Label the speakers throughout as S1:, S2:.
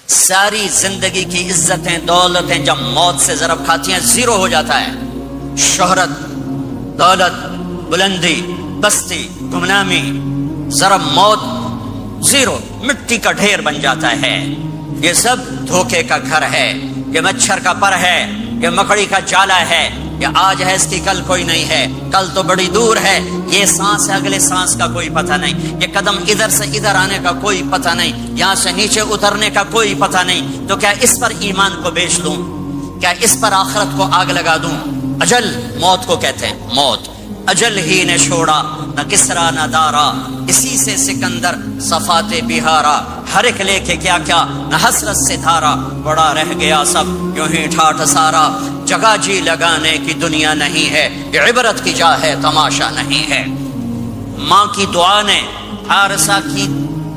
S1: ساری زندگی کی عزتیں دولتیں جب موت سے ضرب کھاتی ہیں زیرو ہو جاتا ہے. شہرت، دولت، بلندی، بستی، گمنامی، ضرب موت زیرو، مٹی کا ڈھیر بن جاتا ہے. یہ سب دھوکے کا گھر ہے، یہ مچھر کا پر ہے، یہ مکڑی کا جالا ہے. یہ آج ہے اس کی کل کوئی نہیں ہے، کل تو بڑی دور ہے. یہ سانس ہے، اگلے سانس کا کوئی پتہ نہیں. یہ قدم ادھر سے ادھر آنے کا کوئی پتہ نہیں، یہاں سے نیچے اترنے کا کوئی پتہ نہیں. تو کیا اس پر ایمان کو بیچ لوں؟ کیا اس پر آخرت کو آگ لگا دوں؟ اجل موت کو کہتے ہیں. موت اجل ہی نے چھوڑا، نہ کسرا نہ دارا، اسی سے سکندر صفات بہارا. ہر ایک لے کے کیا کیا، نہ حسرت سے دھارا، بڑا رہ گیا سب یوں ہی ٹھاٹھ سارا. جگہ جی لگانے کی دنیا نہیں ہے، یہ عبرت کی جا ہے، تماشا نہیں ہے. ماں کی دعا نے حارثہ کی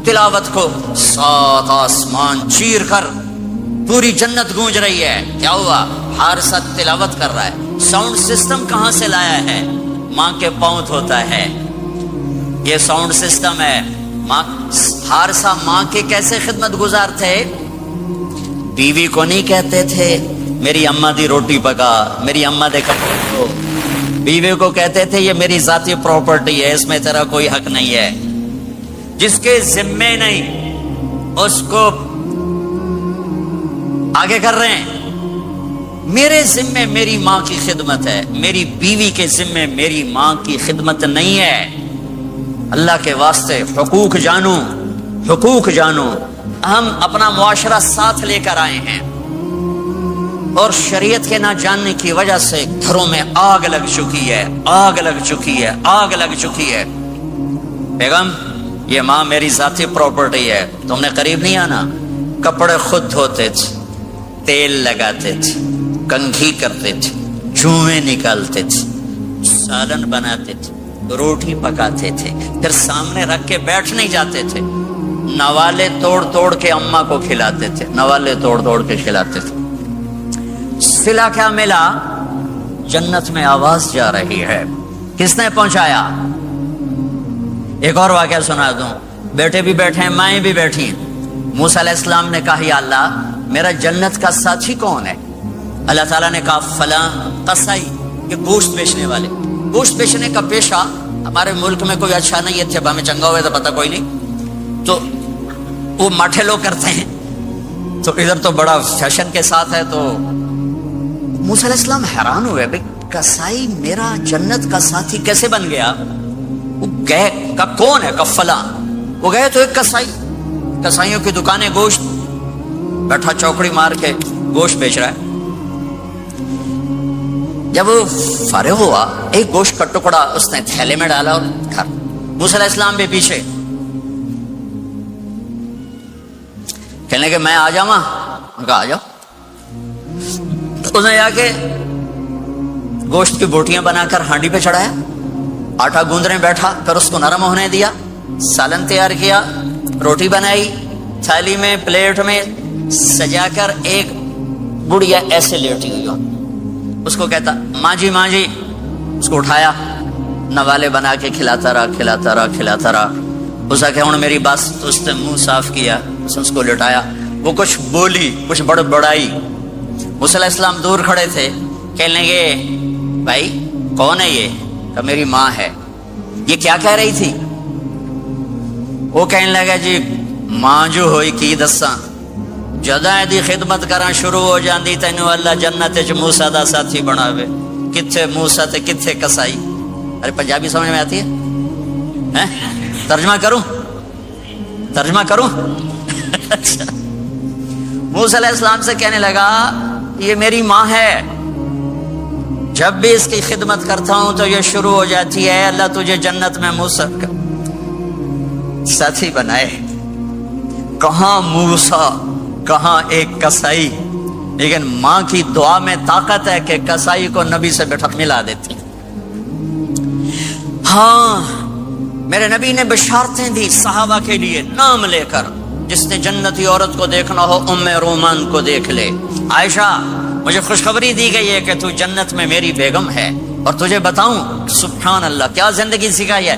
S1: تلاوت کو 7 آسمان چیر کر پوری جنت گونج رہی ہے. کیا ہوا؟ حارثہ تلاوت کر رہا ہے. ساؤنڈ سسٹم کہاں سے لایا ہے؟ ماں کے پاؤں دھوتا ہے. یہ ساؤنڈ سسٹم ہے. حارثہ ماں کے کیسے خدمت گزار تھے؟ بیوی کو نہیں کہتے تھے میری اماں دی روٹی پکا، میری اماں دے کپڑے دھو. بیوی کو کہتے تھے یہ میری ذاتی پراپرٹی ہے، اس میں تیرا کوئی حق نہیں ہے. جس کے ذمے نہیں اس کو آگے کر رہے ہیں. میرے ذمے میری ماں کی خدمت ہے، میری بیوی کے ذمے میری ماں کی خدمت نہیں ہے. اللہ کے واسطے حقوق جانو، حقوق جانو. ہم اپنا معاشرہ ساتھ لے کر آئے ہیں اور شریعت کے نہ جاننے کی وجہ سے گھروں میں آگ لگ چکی ہے، آگ لگ چکی ہے، آگ لگ چکی ہے. بیگم یہ ماں میری ذاتی پراپرٹی ہے، تم نے قریب نہیں آنا. کپڑے خود دھوتے تھے، تیل لگاتے تھے، کنگھی کرتے تھے، جوئیں نکالتے تھے، سالن بناتے تھے، روٹی پکاتے تھے، پھر سامنے رکھ کے بیٹھ نہیں جاتے تھے. نوالے توڑ توڑ کے اماں کو کھلاتے تھے، نوالے توڑ توڑ کے کھلاتے تھے. صلہ کیا ملا؟ جنت میں آواز جا رہی ہے. کس نے پہنچایا؟ ایک اور واقعہ سنا دوں. بیٹے بھی بیٹھے ہیں، مائیں بھی بیٹھی ہیں. موسیٰ علیہ السلام نے کہا یا اللہ میرا جنت کا ساتھی کون ہے؟ اللہ تعالیٰ نے کہا فلاں قصائی، یہ گوشت بیچنے والے. گوشت بیچنے کا پیشہ ہمارے ملک میں کوئی اچھا نہیں ہے، تھے ہمیں چنگا ہوئے تو پتہ کوئی نہیں، تو وہ ماٹھے لوگ کرتے ہیں. تو ادھر تو بڑا فیشن کے ساتھ ہے. تو موسیٰ علیہ السلام حیران ہوئے بھئی قصائی میرا جنت کا ساتھی کیسے بن گیا؟ وہ گئے کہ کون ہے؟ کہ فلاں. وہ گئے تو ایک قصائی، قصائیوں کی دکانیں، گوشت بیٹھا چوکڑی مار کے گوشت بیچ رہا ہے. جب وہ فارغ ہوا ایک گوشت کا ٹکڑا اس نے تھیلے میں ڈالا اور گھر. موسیٰ علیہ السلام بھی پیچھے. کہنے کہ میں آ جاؤں؟ کہا آ جاؤ. اس نے جا کے گوشت کی بوٹیاں بنا کر ہانڈی پہ چڑھایا، آٹا گوندنے بیٹھا، پھر اس کو نرم ہونے دیا، سالن تیار کیا، روٹی بنائی، تھالی میں پلیٹ میں سجا کر ایک بڑھیا ایسے لیٹی ہوئی ہو. اس کو کہتا ماں جی ماں جی. اس کو اٹھایا، نوالے بنا کے کھلاتا رہا کھلاتا رہا کھلاتا رہا. اس کا کہ ہوں میری بات. تو اس نے منہ صاف کیا، اس کو لٹایا. وہ کچھ بولی، کچھ بڑائی. موسیٰ علیہ السلام دور کھڑے تھے. کہنے لگے بھائی کون ہے یہ؟ کہ میری ماں ہے. یہ کیا کہہ رہی تھی؟ وہ کہنے لگا جی ماں جو ہوئی کی دساں، جدا دی خدمت کراں شروع ہو جاندی تینوں اللہ جنت وچ موسیٰ دا ساتھی بناوے. کتھے موسیٰ تے کتھے قصائی. ارے پنجابی سمجھ میں آتی ہے؟ ترجمہ کروں؟ ترجمہ کروں؟ موسیٰ علیہ السلام سے کہنے لگا یہ میری ماں ہے، جب بھی اس کی خدمت کرتا ہوں تو یہ شروع ہو جاتی ہے اللہ تجھے جنت میں موسیٰ کا ساتھی بنائے. کہاں موسیٰ، کہاں ایک قصائی. لیکن ماں کی دعا میں طاقت ہے کہ قصائی کو نبی سے بیٹھا ملا دیتی. ہاں میرے نبی نے بشارتیں دی صحابہ کے لیے نام لے کر. جس نے جنتی عورت کو دیکھنا ہو ام رومان کو دیکھ لے. عائشہ مجھے خوشخبری دی گئی ہے کہ تو جنت میں میری بیگم ہے، اور تجھے بتاؤں سبحان اللہ کیا زندگی سکھائی ہے.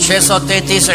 S1: 633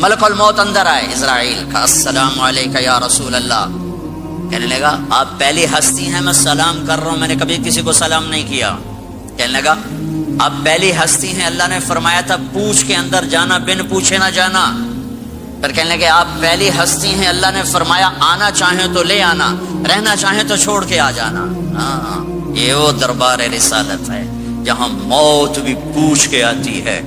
S1: ملک الموت اندر آئے، اسرائیل کا السلام علیکہ یا رسول اللہ، کہنے لگا آپ پہلی ہستی ہیں، میں سلام کر رہا ہوں، میں نے کبھی کسی کو سلام نہیں کیا۔ کہنے لگا آپ پہلی ہستی ہیں، اللہ نے فرمایا تھا پوچھ کے اندر جانا، بن پوچھے نہ جانا۔ پھر کہنے لگے آپ پہلی ہستی ہیں، اللہ نے فرمایا آنا چاہیں تو لے آنا، رہنا چاہیں تو چھوڑ کے آ جانا۔ ہاں، یہ وہ دربار رسالت ہے جہاں موت بھی پوچھ کے آتی ہے۔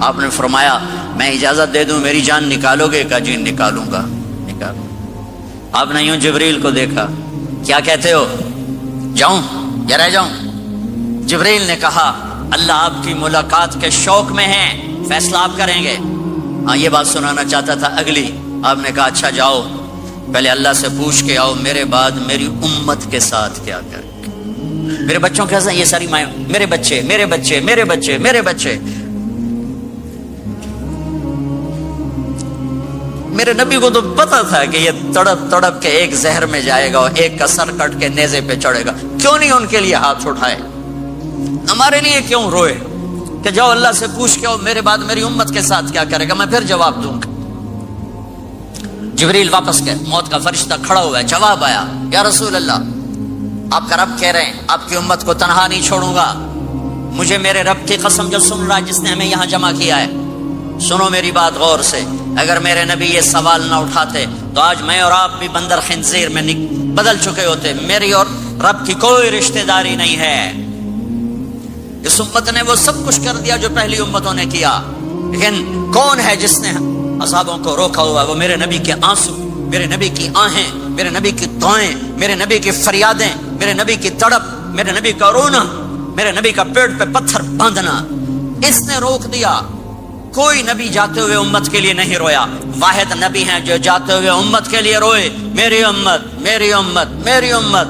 S1: آپ نے فرمایا میں اجازت دے دوں میری جان نکالو گے؟ کہا جی نکالوں گا، نکالوں۔ آپ نے یوں جبریل کو دیکھا، کیا کہتے ہو، جاؤں یا رہ جاؤں؟ جبریل نے کہا اللہ آپ کی ملاقات کے شوق میں ہیں، فیصلہ آپ کریں گے۔ ہاں یہ بات سنانا چاہتا تھا اگلی۔ آپ نے کہا اچھا جاؤ، پہلے اللہ سے پوچھ کے آؤ میرے بعد میری امت کے ساتھ کیا کریں گے، میرے بچوں کے ساتھ، یہ ساری مائیں، میرے بچے میرے بچے میرے بچے میرے بچے۔ میرے نبی کو تو پتا تھا کہ یہ تڑپ تڑپ کے ایک زہر میں جائے گا اور ایک کا سر کٹ کے نیزے پہ چڑھے گا، کیوں نہیں ان کے لیے ہاتھ اٹھائے، ہمارے لیے کیوں روئے کہ جاؤ اللہ سے پوچھ کے آؤ میرے بعد میری امت کے ساتھ کیا کرے گا، میں پھر جواب دوں گا۔ جبریل واپس گئے، موت کا فرشتہ کھڑا ہوا ہے، جواب آیا یا رسول اللہ آپ کا رب کہہ رہے ہیں آپ کی امت کو تنہا نہیں چھوڑوں گا، مجھے میرے رب کی قسم جو سن رہا ہے جس نے ہمیں یہاں جمع کیا ہے، سنو میری بات غور سے، اگر میرے نبی یہ سوال نہ اٹھاتے تو آج میں اور آپ بھی بندر خنزیر میں بدل چکے ہوتے، میری اور رب کی کوئی رشتہ داری نہیں ہے۔ اس امت نے وہ سب کچھ کر دیا جو پہلی امتوں نے کیا، لیکن کون ہے جس نے اصحابوں کو روکا ہوا؟ وہ میرے نبی کے آنسو، میرے نبی کی آہیں، میرے نبی کی دعائیں، میرے نبی کی فریادیں، میرے نبی کی تڑپ، میرے نبی کا رونا، میرے نبی کا پیٹ پہ پتھر باندھنا، اس نے روک دیا۔ کوئی نبی جاتے ہوئے امت کے لیے نہیں رویا، واحد نبی ہیں جو جاتے ہوئے امت کے لیے روئے، میری امت میری امت میری امت۔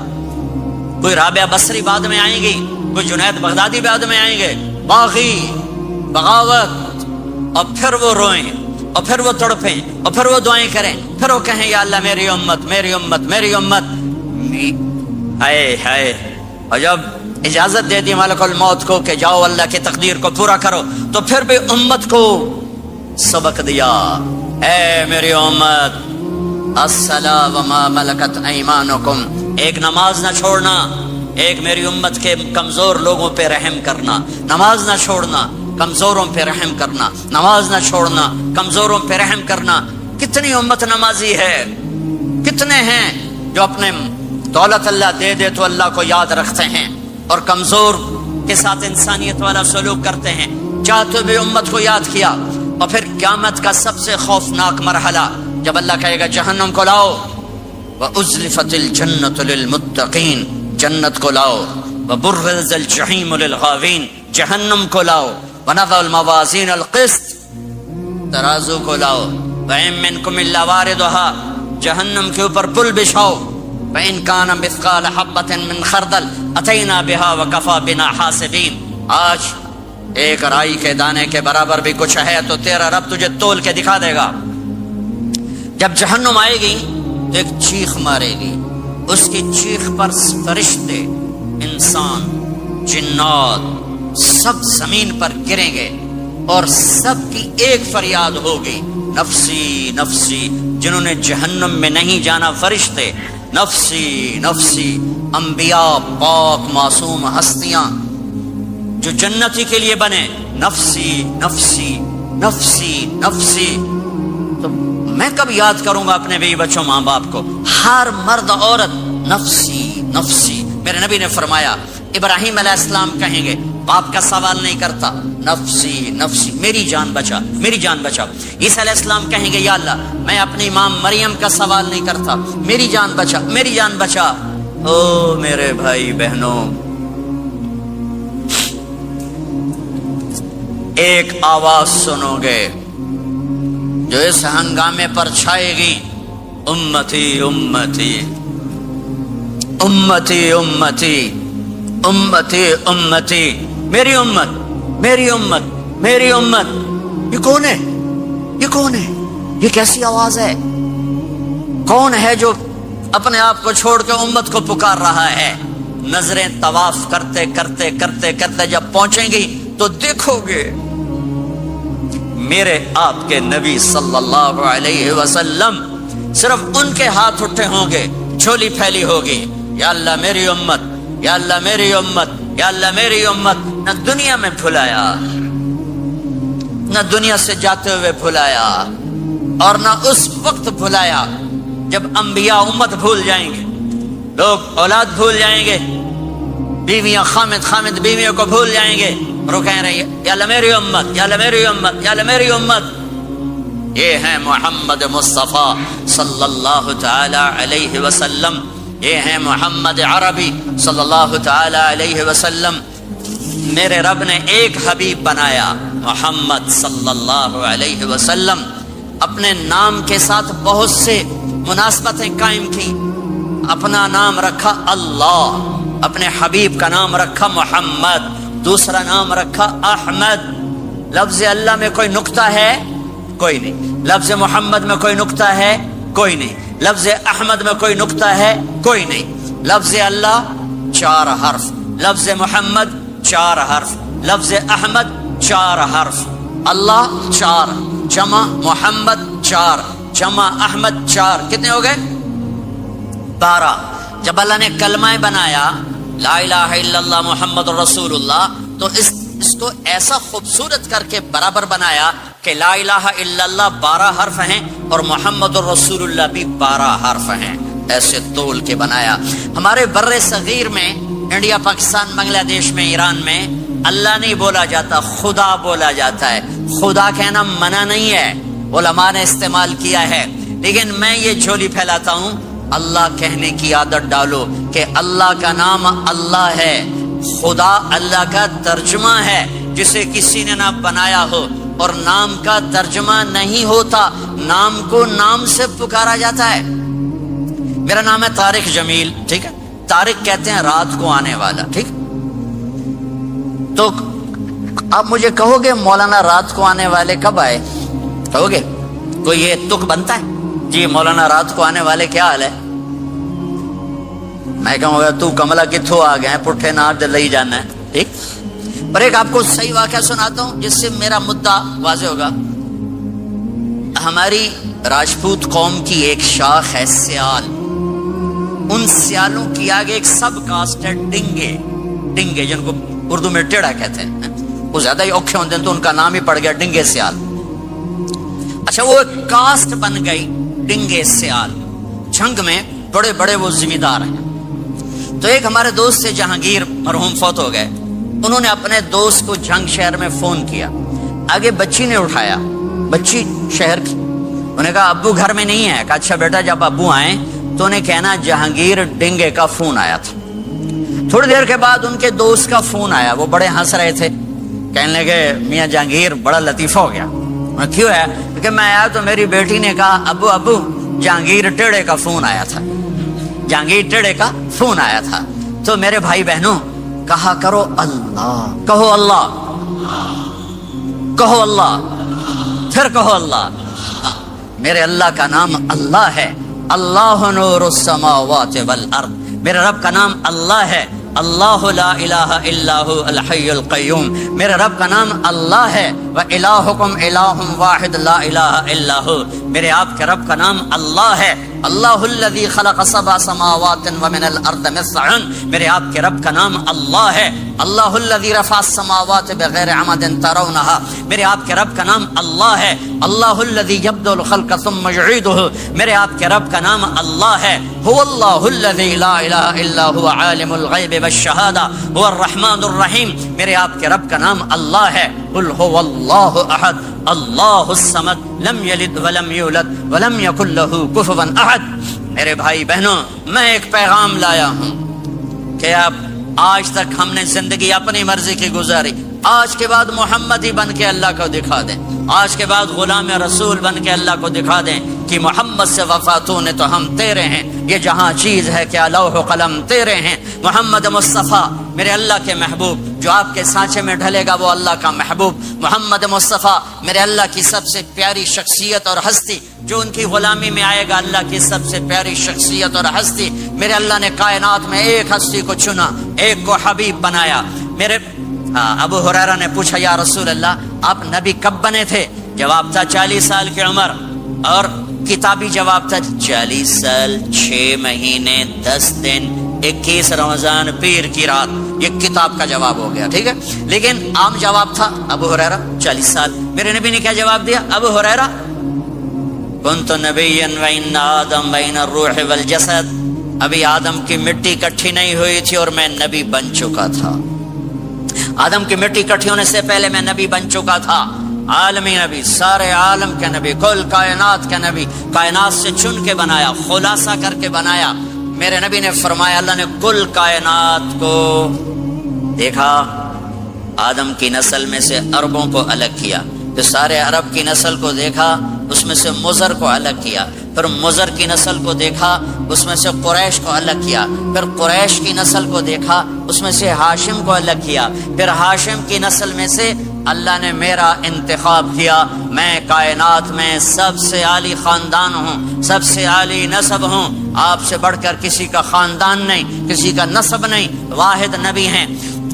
S1: کوئی رابعہ بصری بعد میں آئیں گی، کوئی جنید بغدادی بعد میں آئیں گے، باغی بغاوت، اور پھر وہ روئیں اور پھر وہ تڑپیں اور پھر وہ دعائیں کریں، پھر وہ کہیں یا اللہ میری امت میری امت میری امت۔ ہائے ہائے، اور جب اجازت دے دی ملک الموت کو کہ جاؤ اللہ کی تقدیر کو پورا کرو، تو پھر بھی امت کو سبق دیا، اے میری امت الصلاۃ وما ملکت ایمانکم، ایک نماز نہ چھوڑنا، ایک میری امت کے کمزور لوگوں پہ رحم کرنا، نماز نہ چھوڑنا، کمزوروں پہ رحم کرنا، نماز نہ چھوڑنا، کمزوروں پہ رحم کرنا۔ کتنی امت نمازی ہے، کتنے ہیں جو اپنے دولت اللہ دے دے تو اللہ کو یاد رکھتے ہیں اور کمزور کے ساتھ انسانیت والا سلوک کرتے ہیں، چاہتے ہوئے امت کو یاد کیا۔ اور پھر قیامت کا سب سے خوفناک مرحلہ جب اللہ کہے گا جہنم کو لاؤ، وَأُزْلِفَتِ الْجَنَّةُ لِلْمُتَّقِينَ، جنت کو لاؤ، وَبُرِّزَ الْجَحِيمُ لِلْغَاوِينَ، جہنم کو لاؤ، وَنَضَعُ الْمَوَازِينَ الْقِسْطَ، ترازو کو لاؤ، وَإِن مِّنكُمْ إِلَّا وَارِدُهَا، جہنم کے اوپر پل بچھاؤ، وَإِن كَانَ مِثْقَالَ حَبَّةٍ مِّن خَرْدَلٍ أَتَيْنَا بِهَا وَكَفَىٰ بِنَا حَاسِبِينَ، آج ایک رائی کے دانے کے برابر بھی کچھ ہے تو تیرا رب تجھے تول کے دکھا دے گا۔ جب جہنم آئے گی تو ایک چیخ مارے گی، اس کی چیخ پر فرشتے، انسان، جنات سب زمین پر گریں گے اور سب کی ایک فریاد ہوگی، نفسی نفسی۔ جنہوں نے جہنم میں نہیں جانا فرشتے، نفسی نفسی۔ انبیاء پاک معصوم ہستیاں جو جنتی کے لیے بنے، نفسی نفسی نفسی نفسی۔ تو میں کب یاد کروں گا اپنے بیوی بچوں ماں باپ کو؟ ہر مرد عورت نفسی نفسی۔ میرے نبی نے فرمایا ابراہیم علیہ السلام کہیں گے، باپ کا سوال نہیں کرتا، نفسی نفسی، میری جان بچا میری جان بچا۔ عیسیٰ علیہ السلام کہیں گے یا اللہ میں اپنی ماں مریم کا سوال نہیں کرتا، میری جان بچا میری جان بچا۔ او میرے بھائی بہنوں، ایک آواز سنو گے جو اس ہنگامے پر چھائے گی، امتی امتی امتی امتی امتی امتی، میری امت میری امت میری امت۔ یہ کون ہے؟ یہ کون ہے؟ یہ کیسی آواز ہے؟ کون ہے جو اپنے آپ کو چھوڑ کے امت کو پکار رہا ہے؟ نظریں طواف کرتے کرتے کرتے کرتے جب پہنچیں گی تو دیکھو گے میرے آپ کے نبی صلی اللہ علیہ وسلم صرف ان کے ہاتھ اٹھے ہوں گے، جھولی پھیلی ہوگی، یا اللہ میری امت، یا اللہ میری امت، یا اللہ میری امت. نہ دنیا میں بھلایا، نہ دنیا سے جاتے ہوئے بھلایا، اور نہ اس وقت بھلایا جب انبیاء امت بھول جائیں گے، لوگ اولاد بھول جائیں گے، بیویاں خامد بیویوں کو بھول جائیں گے، اور وہ کہہ رہے ہیں یا اللہ میری امت، یا اللہ میری امت، یا اللہ میری امت. یہ ہیں محمد مصطفیٰ صلی اللہ تعالی علیہ وسلم، یہ ہیں محمد عربی صلی اللہ تعالی علیہ وسلم. میرے رب نے ایک حبیب بنایا محمد صلی اللہ علیہ وسلم، اپنے نام کے ساتھ بہت سے مناسبتیں قائم کی. اپنا نام رکھا اللہ، اپنے حبیب کا نام رکھا محمد، دوسرا نام رکھا احمد. لفظ اللہ میں کوئی نقطہ ہے؟ کوئی نہیں. لفظ محمد میں کوئی نقطہ ہے؟ کوئی نہیں. لفظ احمد میں کوئی نقطہ ہے؟ کوئی نہیں. لفظ اللہ 4 حرف، لفظ محمد 4 حرف، لفظ احمد 4 حرف. اللہ 4 جمع محمد 4 جمع احمد 4، کتنے ہو گئے؟ 12. جب اللہ نے کلمہ بنایا لا الہ الا اللہ محمد رسول اللہ، تو اس کو ایسا خوبصورت کر کے برابر بنایا کہ لا الہ الا اللہ 12 حرف ہیں اور محمد الرسول اللہ بھی 12 حرف ہیں. ایسے تول کے بنایا. ہمارے بر صغیر میں، انڈیا، پاکستان، بنگلہ دیش میں، ایران میں اللہ نہیں بولا جاتا، خدا بولا جاتا ہے. خدا کہنا منع نہیں ہے، علماء نے استعمال کیا ہے، لیکن میں یہ جھولی پھیلاتا ہوں اللہ کہنے کی عادت ڈالو کہ اللہ کا نام اللہ ہے. خدا اللہ کا ترجمہ ہے جسے کسی نے نہ بنایا ہو، اور نام کا ترجمہ نہیں ہوتا، نام کو نام سے پکارا جاتا ہے. میرا نام ہے طارق جمیل، ٹھیک ہے؟ طارق کہتے ہیں رات کو آنے والا، ٹھیک؟ تو آپ مجھے کہو گے مولانا رات کو آنے والے کب آئے؟ کہو گے کوئی یہ تک بنتا ہے جی مولانا رات کو آنے والے کیا حال ہے؟ میں کہوں گا تو کملا کتھوں آ گئے پٹھے نار دے لئی جانا ہے، ٹھیک؟ پر ایک آپ کو صحیح واقعہ سناتا ہوں جس سے میرا مدعا واضح ہوگا. ہماری راجپوت قوم کی ایک شاخ ہے سیال. ان سیالوں کی آگے ایک سب کاسٹ ہے ڈنگے، جن کو اردو میں ٹیڑھا کہتے ہیں. وہ زیادہ ہی اوکھے ہوتے ہیں تو ان کا نام ہی پڑ گیا ڈنگے سیال. اچھا، وہ ایک کاسٹ بن گئی ڈنگے سیال. جنگ میں بڑے بڑے وہ ذمہ دار ہیں. تو ایک ہمارے دوست سے جہانگیر مرحوم فوت ہو گئے. انہوں نے اپنے دوست کو جنگ شہر میں فون کیا. آگے بچی نے اٹھایا، بچی شہر کی. انہوں نے کہا ابو گھر میں نہیں ہے. کہا اچھا بیٹا، جب ابو آئیں تو انہیں کہنا جہانگیر ڈنگے کا فون آیا تھا. تھوڑی دیر کے بعد ان کے دوست کا فون آیا. وہ بڑے ہنس رہے تھے، کہنے لگے میاں جہانگیر بڑا لطیفہ ہو گیا. کیوں ہے؟ کہ میں آیا تو میری بیٹی نے کہا ابو جہانگیر ٹیڑے کا فون آیا تھا، جہانگیر ٹیڑے کا فون آیا تھا. تو میرے بھائی بہنوں، کہا کرو اللہ، کہو اللہ، کہو اللہ، پھر کہو اللہ. میرے اللہ کا نام اللہ ہے. اللہ نور السماوات والارض. میرے رب کا نام اللہ ہے. اللہ لا الہ الا هو الحی القیوم. میرے رب کا نام اللہ ہے. وَإِلَٰهُكُمْ إِلَٰهٌ وَاحِدٌ لَا إِلَٰهَ إِلَّا هُوَ. میرے آپ کے رب کا نام اللہ ہے. اللہ الذی خلق 7 سماوات ومن الارض مثلهن. میرے آپ کے رب کا نام اللہ ہے. اللہ الذی رفع السماوات بغیر عمد ترونها. میرے آپ کے رب کا نام اللہ ہے. اللہ الذی یبدأ الخلق ثم یعیدہ. میرے آپ کے رب کا نام اللہ ہے. هو اللہ الذی لا الہ الا هو عالم الغیب والشہادہ هو الرحمن الرحیم. میرے آپ کے رب کا نام اللہ ہے. قل هو اللہ احد اللہ الصمد لم یلد ولم یولد ولم یکن له کفوا احد. میرے بھائی بہنوں، میں ایک پیغام لایا ہوں کہ اب آج تک ہم نے زندگی اپنی مرضی کی گزاری، آج کے بعد محمدی بن کے اللہ کو دکھا دیں. آج کے بعد غلام رسول بن کے اللہ کو دکھا دیں کہ محمد سے وفاتوں نے تو ہم تیرے ہیں. یہ جہاں چیز ہے کیا لوح و قلم تیرے ہیں. محمد مصطفیٰ میرے اللہ کے محبوب، جو آپ کے سانچے میں ڈھلے گا وہ اللہ کا محبوب. محمد مصطفیٰ میرے اللہ کی سب سے پیاری شخصیت اور ہستی، جو ان کی غلامی میں آئے گا اللہ کی سب سے پیاری شخصیت اور ہستی. میرے اللہ نے کائنات میں ایک ہستی کو چنا، ایک کو حبیب بنایا. میرے ابو ہریرہ نے پوچھا یا رسول اللہ آپ نبی کب بنے تھے؟ جواب تھا 40 سال کی عمر، اور کتابی جواب تھا 40 سال 6 مہینے 10 دن 21 رمضان پیر کی رات. یہ کتاب کا جواب ہو گیا، ٹھیک ہے. لیکن عام جواب تھا ابو ہریرہ 40 سال. میرے نبی نے کیا جواب دیا؟ ابو ہریرہ کنت نبیا وان آدم بین الروح والجسد، ابھی آدم کی مٹی اکٹھی نہیں ہوئی تھی اور میں نبی بن چکا تھا. آدم کی مٹی اکٹھی ہونے سے پہلے میں نبی بن چکا تھا. عالمی نبی، سارے عالم کے نبی، کل کائنات کے نبی، کائنات سے چن کے بنایا، خلاصہ کر کے بنایا. میرے نبی نے فرمایا اللہ نے کل کائنات کو دیکھا، آدم کی نسل میں سے عربوں کو الگ کیا، تو سارے عرب کی نسل کو دیکھا، اس میں سے مضر کو الگ کیا، پھر مضر کی نسل کو دیکھا، اس میں سے قریش کو الگ کیا، پھر قریش کی نسل کو دیکھا، اس میں سے ہاشم کو الگ کیا، پھر ہاشم کی نسل میں سے اللہ نے میرا انتخاب کیا. میں کائنات میں سب سے عالی خاندان ہوں، سب سے عالی نسب ہوں، آپ سے بڑھ کر کسی کا خاندان نہیں، کسی کا نسب نہیں. واحد نبی ہیں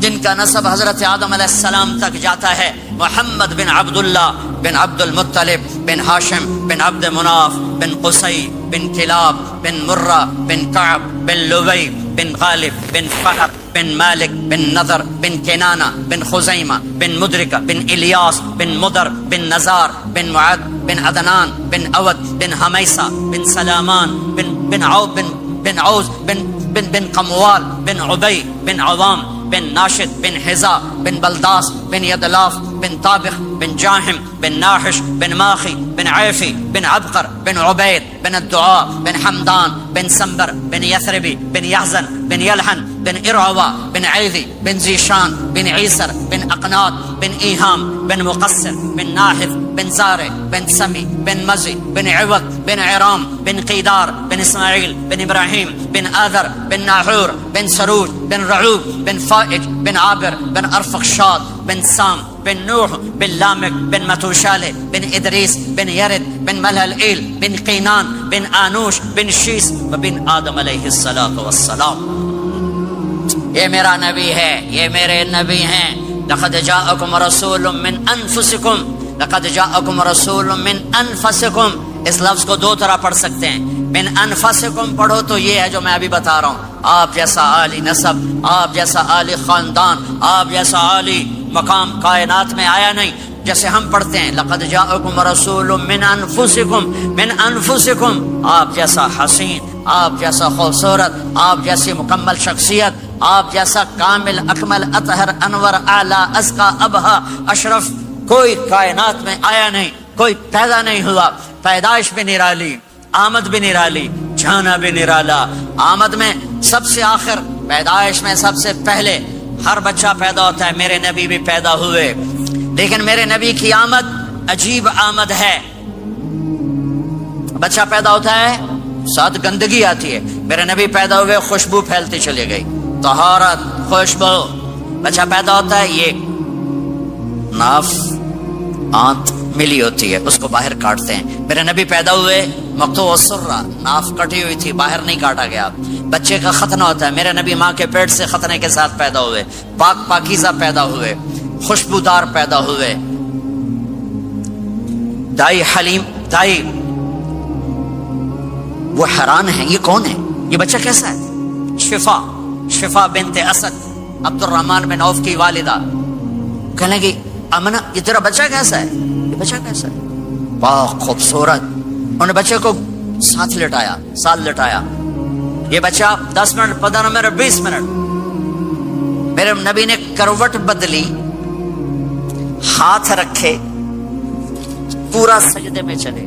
S1: جن کا نسب حضرت آدم علیہ السلام تک جاتا ہے، محمد بن عبداللہ بن عبد المطلب بن ہاشم بن عبد مناف بن قصی بن کلاب بن مرہ بن کعب بن لبی بن غالب بن فہر بن مالک بن نضر بن کنانہ بن خزیمہ بن مدرکہ بن الیاس بن مدر بن نزار بن معد بن عدنان بن اود بن حمیسہ بن سلامان بن عوز بن قموال بن عبی بن عوام بن ناشد بن حزا بن بلداس بن یدلاف بن طابخ بن جاہم بن ناحش بن ماخی بن عیفی بن عبقر بن عبید بن الدعاء بن حمدان بن سنبر بن یثربی بن یحزن بن یلحن بن ارعوا بن عیذی بن زیشان بن عیسر بن اقناط بن ایہام بن مقصر بن ناحف بن زارع بن سمی بن مزی بن عوض بن عرام بن قیدار بن اسماعیل بن ابراہیم بن آذر بن ناحور بن سروج بن رعوب بن فائج بن عابر بن ارفخشاد بن سام بن نوح بن لامک بن متوشالہ بن ادریس بن یرد بن ملہلئیل بن قینان بن آنوش بن شیس بن آدم علیہ السلام. یہ میرا نبی ہے، یہ میرے نبی ہیں. لقد جاءکم رسول من انفسکم، لقد جاءکم رسول من انفسکم. اس لفظ کو دو طرح پڑھ سکتے ہیں. من انفسکم پڑھو تو یہ ہے جو میں ابھی بتا رہا ہوں، آپ جیسا عالی نسب، آپ جیسا عالی خاندان، آپ جیسا عالی مقام کائنات میں آیا نہیں. جیسے ہم پڑھتے ہیں لقد جاءکم رسول من انفسکم، من انفسکم، آپ جیسا حسین، آپ جیسا خوبصورت، آپ جیسی مکمل شخصیت، آپ جیسا کامل اکمل اطہر انور اعلی ازکا ابہا اشرف کوئی کائنات میں آیا نہیں، کوئی پیدا نہیں ہوا. پیدائش بھی نرالی، آمد بھی نرالی، جانا بھی نرالا. آمد میں سب سے آخر، پیدائش میں سب سے پہلے. ہر بچہ پیدا ہوتا ہے، میرے نبی بھی پیدا ہوئے، لیکن میرے نبی کی آمد عجیب آمد ہے. بچہ پیدا ہوتا ہے ساتھ گندگی آتی ہے، میرے نبی پیدا ہوئے خوشبو پھیلتی چلی گئی، طہارت، خوشبو. بچہ پیدا ہوتا ہے، یہ ناف آنت ملی ہوتی ہے، اس کو باہر کاٹتے ہیں. میرے نبی پیدا ہوئے مقطوع السرہ، ناف کٹی ہوئی تھی، باہر نہیں کاٹا گیا. بچے کا ختنہ ہوتا ہے، میرے نبی ماں کے پیٹ سے ختنے کے ساتھ پیدا ہوئے، پاک پاکیزہ پیدا ہوئے، خوشبودار پیدا ہوئے. دائی حلیم، دائی وہ حیران ہیں، یہ کون ہے، یہ بچہ کیسا ہے؟ شفا بنت اسد، عبد الرحمن بن عوف کی والدہ. کہنے لگی امنہ یہ تیرا بچہ کیسا ہے، یہ بچہ کیسا ہے؟ پاک خوبصورت. انہوں نے بچے کو ساتھ لٹایا. یہ بچہ 10 منٹ 15 منٹ 20 منٹ. میرے نبی نے کروٹ بدلی، ہاتھ رکھے، پورا سجدے میں چلے،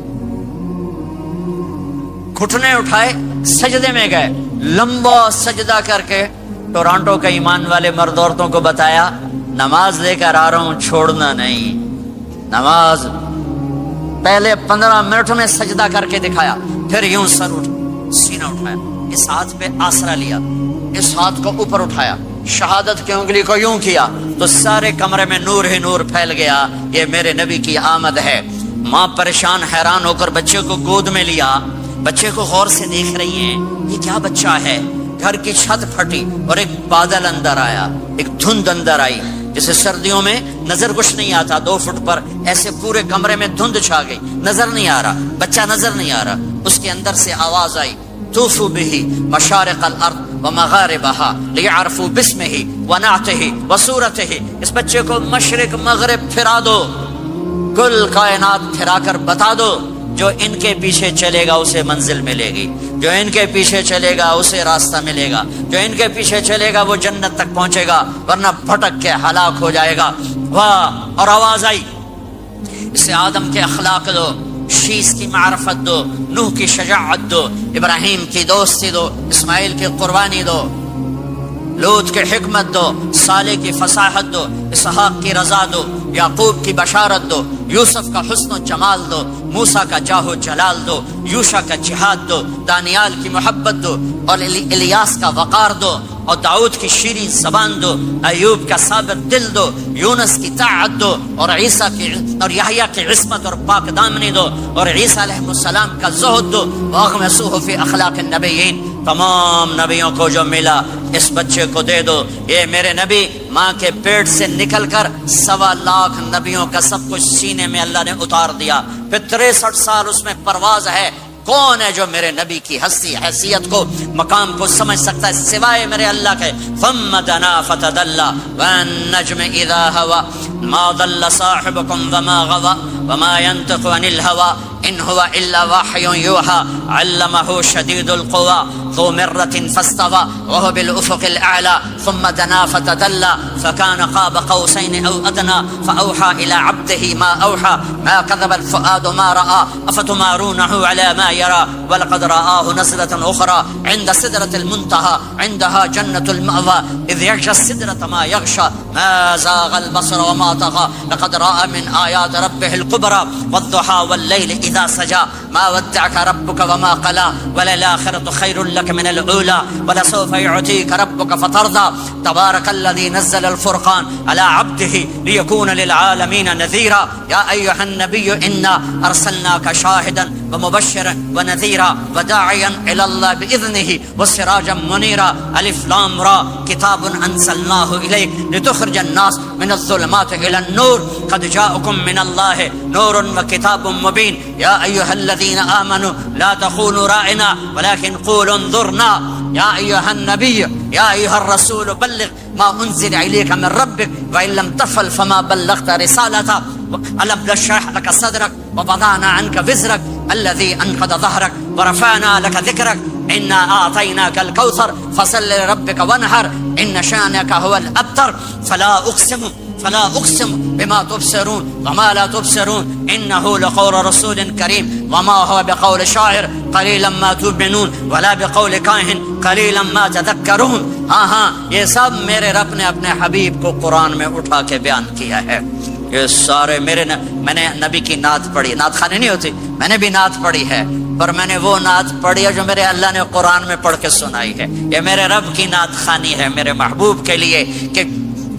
S1: گھٹنے اٹھائے، سجدے میں گئے، لمبا سجدہ کر کے ٹورانٹو کے ایمان والے مرد عورتوں کو بتایا نماز لے کر آ رہا ہوں، چھوڑنا نہیں. نماز پہلے 15 منٹ میں سجدہ کر کے دکھایا، پھر یوں سر سینہ اٹھایا، اس ہاتھ پہ آسرا لیا، اس ہاتھ کو اوپر اٹھایا، شہادت کی انگلی کو یوں کیا تو سارے کمرے میں نور ہی نور پھیل گیا. یہ میرے نبی کی آمد ہے. ماں پریشان حیران ہو کر بچے کو گود میں لیا، بچے کو غور سے دیکھ رہی ہیں، یہ کیا بچہ ہے. گھر کی چھت پھٹی اور ایک بادل اندر آیا، ایک دھند اندر آئی. جسے سردیوں میں نظر کچھ نہیں آتا، 2 فٹ پر ایسے پورے کمرے میں دھند چھا گئی، نظر نہیں آ رہا، بچہ نظر نہیں آ رہا، اس کے اندر سے آواز آئی طوفوا به مشارق الارض ومغاربها لیعرفوا باسمه ونعته وصورته، اس بچے کو مشرق مغرب پھرا دو، کل کائنات پھرا کر بتا دو، جو ان کے پیچھے چلے گا اسے منزل ملے گی، جو ان کے پیچھے چلے گا اسے راستہ ملے گا، جو ان کے پیچھے چلے گا وہ جنت تک پہنچے گا، ورنہ بھٹک کے ہلاک ہو جائے گا۔ واہ! اور آواز آئی اسے آدم کے اخلاق دو، شیس کی معرفت دو، نوح کی شجاعت دو، ابراہیم کی دوستی دو، اسماعیل کی قربانی دو، لوط کی حکمت دو، صالح کی فصاحت دو، اسحاق کی رضا دو، یعقوب کی بشارت دو، یوسف کا حسن و جمال دو، موسیٰ کا جاہ و جلال دو، یوشع کا جہاد دو، دانیال کی محبت دو، اور الیاس کا وقار دو، اور داؤد کی شیریں زبان دو، ایوب کا ثابت دل دو، یونس کی طاعت دو، اور عیسیٰ کی اور یحییٰ کی عصمت اور پاک دامنی دو، اور عیسیٰ علیہ السلام کا زہد دو، واغمسوہ فی اخلاق النبیین، تمام نبیوں کو جو ملا اس بچے کو دے دو۔ یہ میرے نبی ماں کے پیٹ سے نکل کر 1.25 لاکھ نبیوں کا سب کچھ سینے میں اللہ نے اتار دیا، پھر 63 سال اس میں پرواز ہے۔ کون ہے جو میرے نبی کی ہستی حیثیت کو مقام کو سمجھ سکتا ہے سوائے میرے اللہ کے؟ ثم دنا فتدلى والنجم اذا هوى ما ضل صاحبكم وما غوى وما ينطق عن الهوى ان هو الا وحي يوحى علمه شديد القوى ذو مرة فاستوى وهو بالافق الاعلى ثم دنا فتدلى فكان قاب قوسين او ادنى فاوحى الى عبده ما اوحى ما كذب الفؤاد ما راى افتمارونه على ما يرى ولقد رآه نزلة اخرى عند سدرة المنتهى عندها جنة المأوى اذ يغشى السدرة ما يغشى ما زاغ البصر وما طغى لقد رأى من آيات ربه الكبرى والضحى والليل إذا سجى ما ودعك ربك وما قلى وللآخرة خير لك من الأولى ولسوف يعطيك ربك فترضى تبارك الذي نزل الفرقان على عبده ليكون للعالمين نذيرا يا أيها النبي إنا أرسلناك شاهدا ومبشرا ونذيرا وداعيا إلى الله بإذنه وسراجا منيرا ألف لام را كتاب أنزلناه إليك لتخرج الناس من الظلمات إلى النور قد جاءكم من الله نور وكتاب مبين يا أيها الذين آمنوا لا تخونوا رائنا ولكن قولوا انظرنا يا أيها النبي يا أيها الرسول بلغ ما أنزل إليك من ربك وإن لم تفعل فما بلغت رسالته ألم نشرح لك صدرك ووضعنا عنك وزرك الذي أنقض ظهرك ورفعنا لك ذكرك إنا أعطيناك الكوثر فصل لربك وانحر إن شانك هو الأبتر فلا أقسم بما تبصرون وما لا تبصرون إنه لقول رسول كريم وما هو بقول شاعر قليلا ما تؤمنون ولا بقول کاہن قليلا ما تذكرون۔ ہاں یہ سب میرے رب نے اپنے حبیب کو قرآن میں اٹھا کے بیان کیا ہے۔ یہ سارے میں نے نبی کی نعت پڑھی، نعت خانی نہیں ہوتی، میں نے بھی نعت پڑھی ہے، پر میں نے وہ نعت پڑھی ہے جو میرے اللہ نے قرآن میں پڑھ کے سنائی ہے۔ یہ میرے رب کی نعت خانی ہے میرے محبوب کے لیے، کہ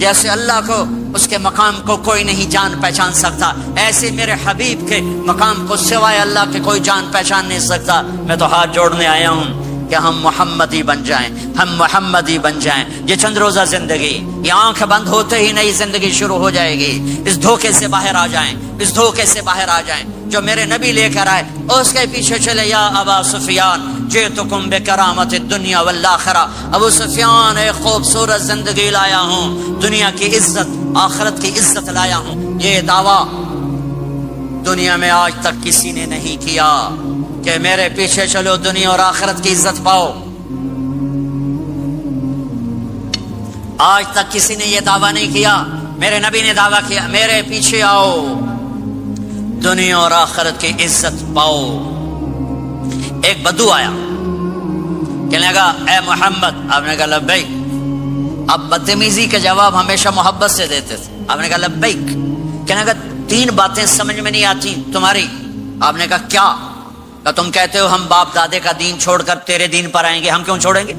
S1: جیسے اللہ کو اس کے مقام کو کوئی نہیں جان پہچان سکتا، ایسے میرے حبیب کے مقام کو سوائے اللہ کے کوئی جان پہچان نہیں سکتا۔ میں تو ہاتھ جوڑنے آیا ہوں کہ ہم محمدی بن جائیں، ہم محمدی بن جائیں۔ یہ چند روزہ زندگی، یہ آنکھ بند ہوتے ہی نئی زندگی شروع ہو جائے گی۔ اس دھوکے سے باہر آ جائیں، اس دھوکے سے باہر آ جائیں جو میرے نبی لے کر آئے، اور اس کے پیچھے چلے۔ یا ابا سفیان جئتکم بکرامت الدنیا والآخرہ، ابو سفیان ایک خوبصورت زندگی لایا ہوں، دنیا کی عزت آخرت کی عزت لایا ہوں۔ یہ دعویٰ دنیا میں آج تک کسی نے نہیں کیا کہ میرے پیچھے چلو دنیا اور آخرت کی عزت پاؤ۔ آج تک کسی نے یہ دعویٰ نہیں کیا، میرے نبی نے دعویٰ کیا میرے پیچھے آؤ دنیا اور آخرت کی عزت پاؤ۔ ایک بدو آیا، کہنے لگا اے محمد، آپ نے کہا لبیک۔ آپ بدتمیزی کے جواب ہمیشہ محبت سے دیتے تھے۔ آپ نے کہا لبیک۔ کہنے لگا 3 باتیں سمجھ میں نہیں آتی تمہاری۔ آپ نے کہا کیا؟ کہ تم کہتے ہو ہم باپ دادے کا دین چھوڑ کر تیرے دین پر آئیں گے، ہم کیوں چھوڑیں گے؟